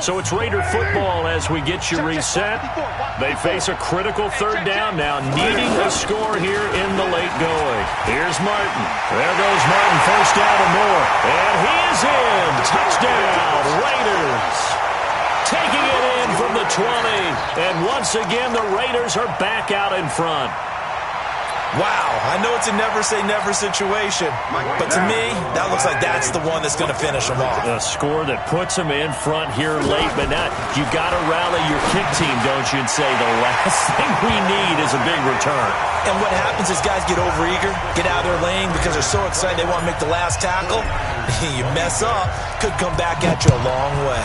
So it's Raider football as we get you reset. They face a critical third down now, needing a score here in the late going. Here's Martin. There goes Martin, first down and more. And he is in. Touchdown, Raiders. Taking it in from the 20. And once again, the Raiders are back out in front. Wow, I know it's a never-say-never situation, but to me, that looks like that's the one that's going to finish them off. A score that puts them in front here late, but now you got to rally your kick team, don't you, and say the last thing we need is a big return. And what happens is guys get overeager, get out of their lane because they're so excited they want to make the last tackle. You mess up, could come back at you a long way.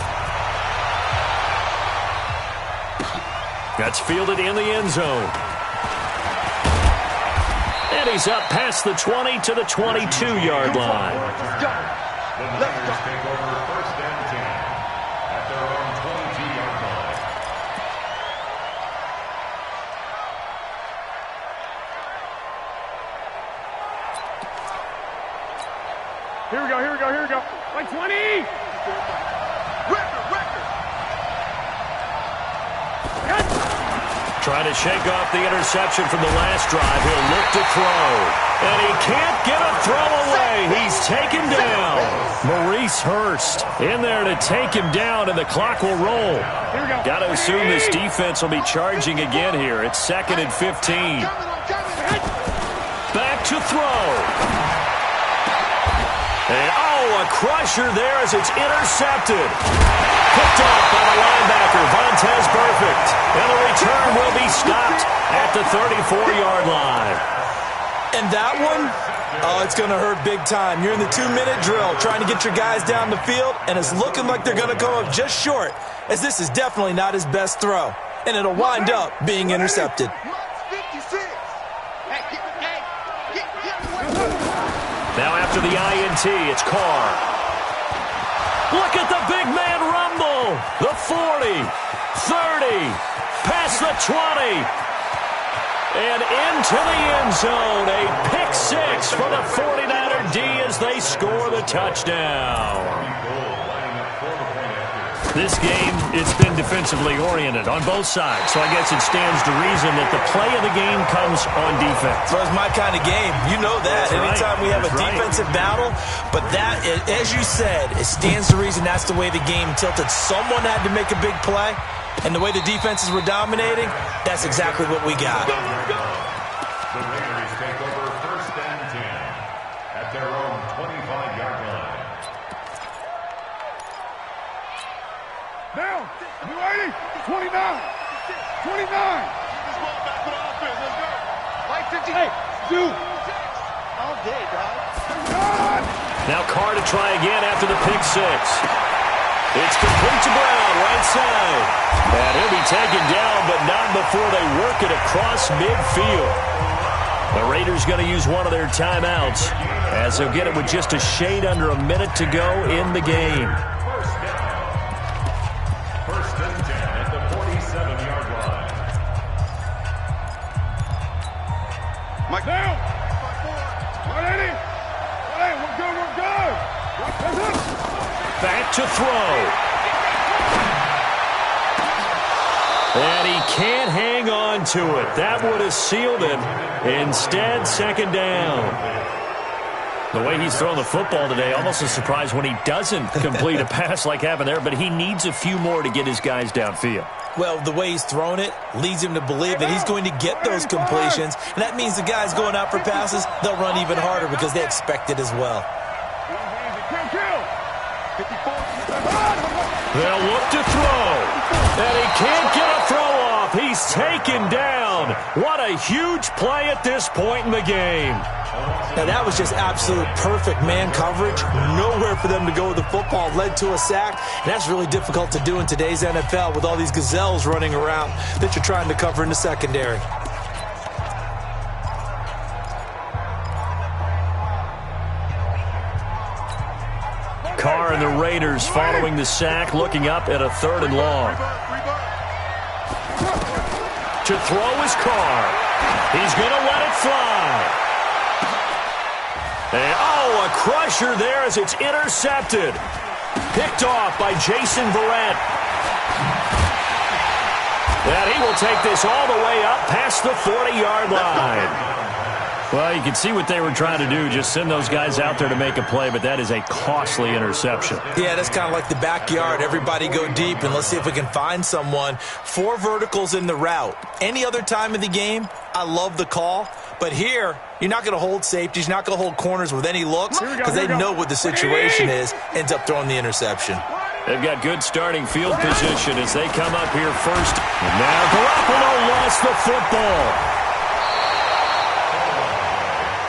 That's fielded in the end zone. And he's up past the 20 to the 22-yard line. The Raiders take over first and 10 at their own 22-yard line. Here we go. Like 20. Trying to shake off the interception from the last drive. He'll look to throw. And he can't get a throw away. He's taken down. Maurice Hurst in there to take him down, and the clock will roll. Got to assume this defense will be charging again here. It's 2nd and 15. Back to throw. And, a crusher there as it's intercepted. Picked off by the linebacker, Vontaze Burfict. And the return will be stopped at the 34-yard line. And that one, it's going to hurt big time. You're in the 2-minute drill trying to get your guys down the field, and it's looking like they're going to come up just short, as this is definitely not his best throw. And it'll wind up being intercepted. Now after the INT, it's Carr. Look at the big man rumble. The 40, 30, past the 20, and into the end zone. A pick six for the 49er D as they score the touchdown. This game, it's been defensively oriented on both sides, so I guess it stands to reason that the play of the game comes on defense. Well, it's my kind of game. You know that. Anytime we have a defensive battle, but that, as you said, it stands to reason that's the way the game tilted. Someone had to make a big play, and the way the defenses were dominating, that's exactly what we got. The Raiders take over first and 10 at their own 25-yard line. Down. You ready? 29. 29. This ball back for the offense. Let's go. Like 50. Hey, dude. All day, dog. Now Carr to try again after the pick six. It's complete to Brown, right side. And he'll be taken down, but not before they work it across midfield. The Raiders going to use one of their timeouts as they'll get it with just a shade under a minute to go in the game. First and 10 at the 47-yard line. Mike down. Ready? We're good. Back to throw. And he can't hang on to it. That would have sealed it. Instead, second down. The way he's thrown the football today, almost a surprise when he doesn't complete a pass like happened there, but he needs a few more to get his guys downfield. Well, the way he's thrown it leads him to believe that he's going to get those completions, and that means the guys going out for passes, they'll run even harder because they expect it as well. They'll look to throw, and he can't get a throw off. He's taken down. What a huge play at this point in the game. Now, that was just absolute perfect man coverage. Nowhere for them to go with the football. Led to a sack, and that's really difficult to do in today's NFL with all these gazelles running around that you're trying to cover in the secondary. the Raiders following the sack, looking up at a 3rd and long. To throw his car. He's going to let it fly. And, oh, a crusher there as it's intercepted. Picked off by Jason Verrett. And he will take this all the way up past the 40-yard line. Well, you can see what they were trying to do, just send those guys out there to make a play, but that is a costly interception. Yeah, that's kind of like the backyard. Everybody go deep, and let's see if we can find someone. 4 verticals in the route. Any other time of the game, I love the call. But here, you're not going to hold safeties. You're not going to hold corners with any looks because they know what the situation is, ends up throwing the interception. They've got good starting field position as they come up here first. And now Garoppolo lost the football.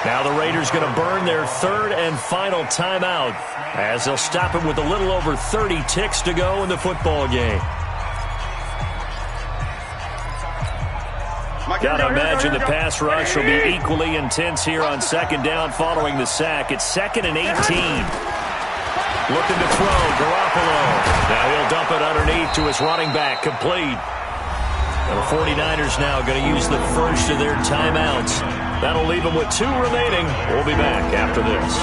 Now the Raiders going to burn their 3rd and final timeout as they'll stop him with a little over 30 ticks to go in the football game. Got to imagine the pass rush will be equally intense here on 2nd down following the sack. It's 2nd and 18. Looking to throw, Garoppolo. Now he'll dump it underneath to his running back, complete. And the 49ers now going to use the first of their timeouts. That'll leave them with 2 remaining. We'll be back after this.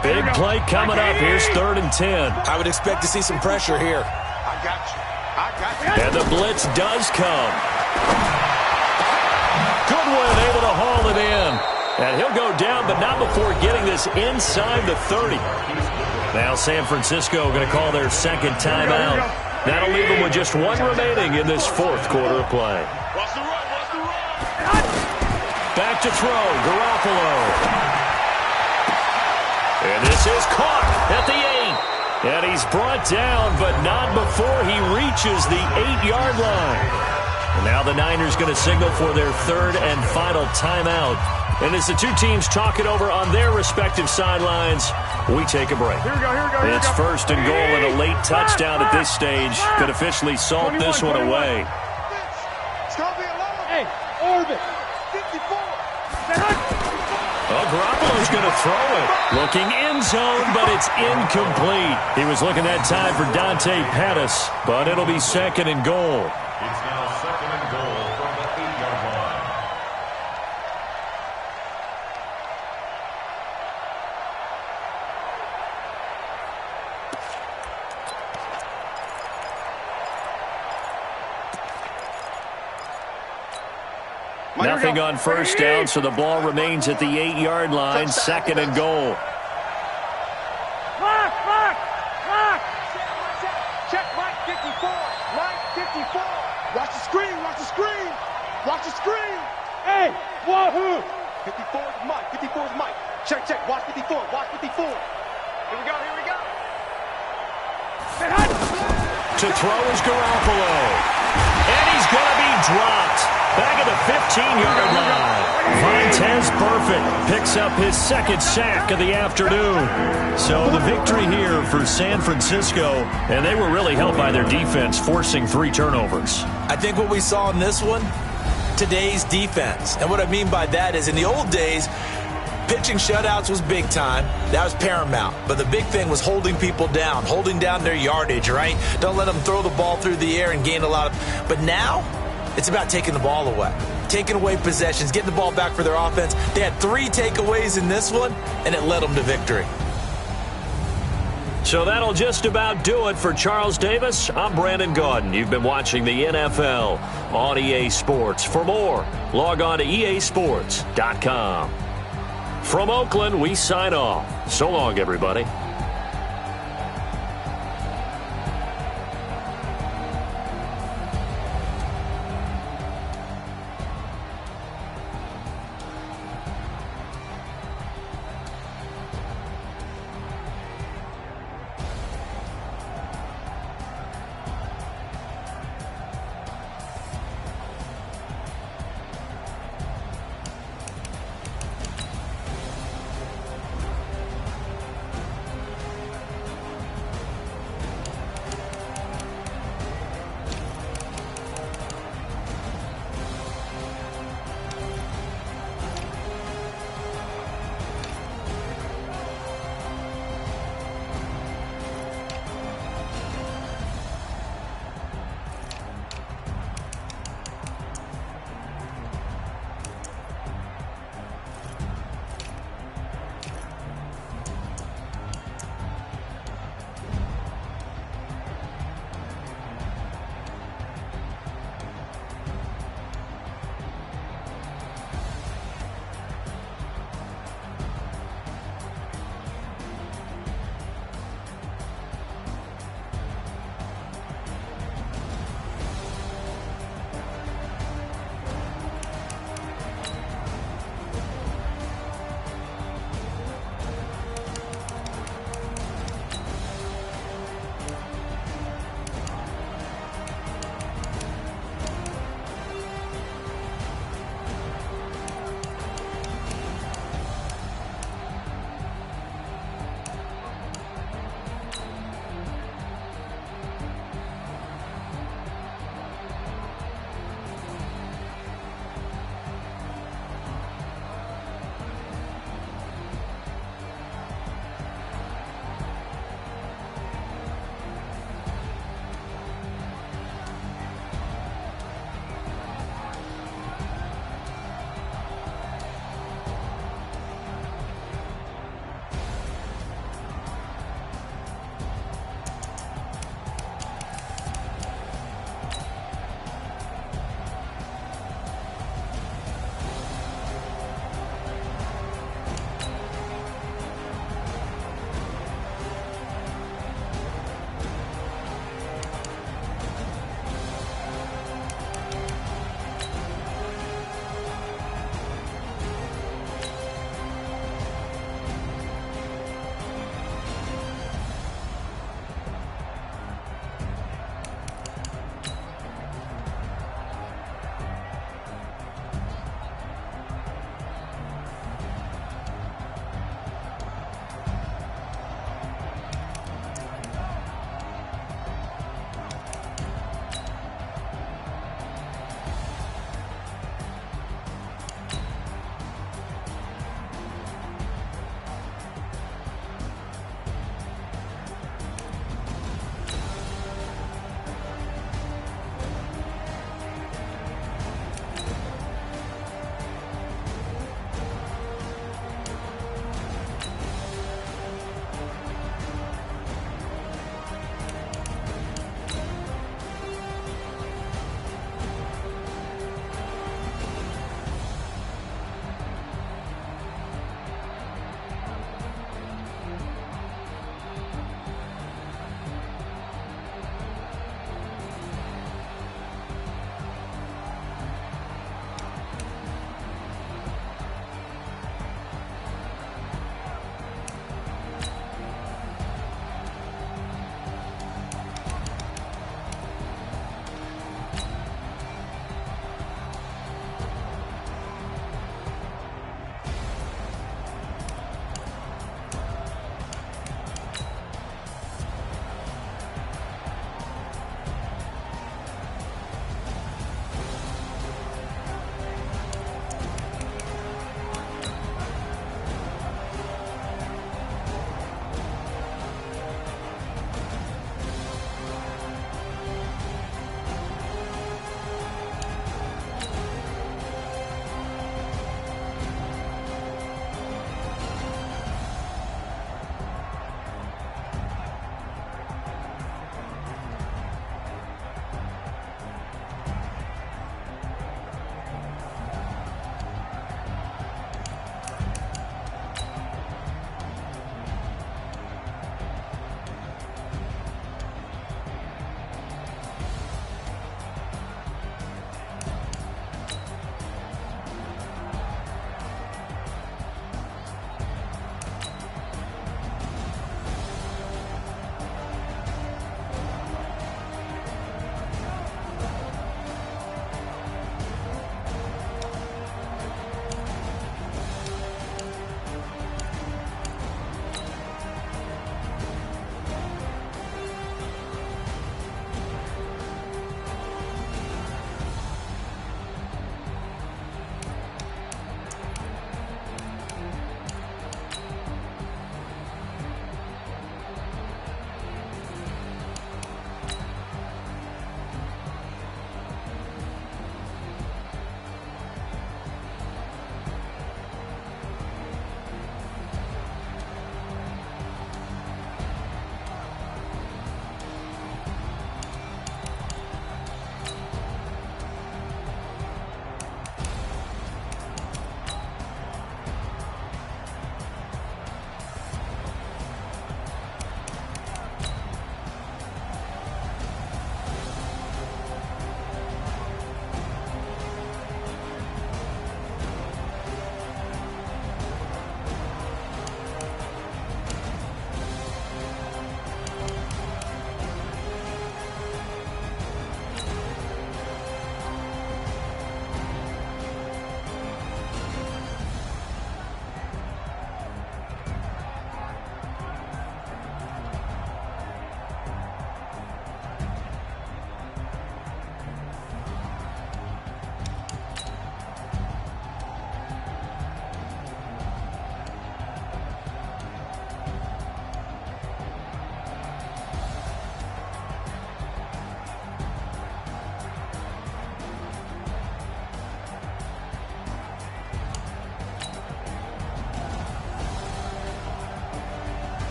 Big play coming up. Here's 3rd and 10. I would expect to see some pressure here. I got you. And the blitz does come. Goodwin able to haul it in. And he'll go down, but not before getting this inside the 30. Now San Francisco going to call their 2nd timeout. That'll leave them with just 1 remaining in this 4th quarter of play. Back to throw, Garoppolo. And this is caught at the 8. And he's brought down, but not before he reaches the 8-yard line. And now the Niners going to signal for their 3rd and final timeout. And as the 2 teams talk it over on their respective sidelines, we take a break. Here we go. It's 1st and goal, and a late touchdown at this stage could officially salt this one away. Hey, orbit. 54. Oh, Garoppolo's going to throw it. Looking end zone, but it's incomplete. He was looking that time for Dante Pettis, but it'll be 2nd and goal. It's now 2nd and goal from the 8-yard line. Nothing on 1st down, so the ball remains at the 8-yard line, 2nd and goal. Lock. Check Mike 54. Mike 54. Watch the screen. Hey, wahoo. 54 is Mike. Check. Watch 54. Here we go. To throw is Garoppolo. And he's going to be dropped. Back at the 15-yard line. Vontez Burfict picks up his 2nd sack of the afternoon. So the victory here for San Francisco, and they were really helped by their defense, forcing 3 turnovers. I think what we saw in this one, today's defense. And what I mean by that is in the old days, pitching shutouts was big time. That was paramount. But the big thing was holding people down, holding down their yardage, right? Don't let them throw the ball through the air and gain a lot of... But now, it's about taking the ball away. Taking away possessions, getting the ball back for their offense. They had 3 takeaways in this one, and it led them to victory. So that'll just about do it for Charles Davis. I'm Brandon Gaudin. You've been watching the NFL on EA Sports. For more, log on to easports.com. From Oakland, we sign off. So long, everybody.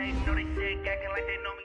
they know they sick, acting like they know me.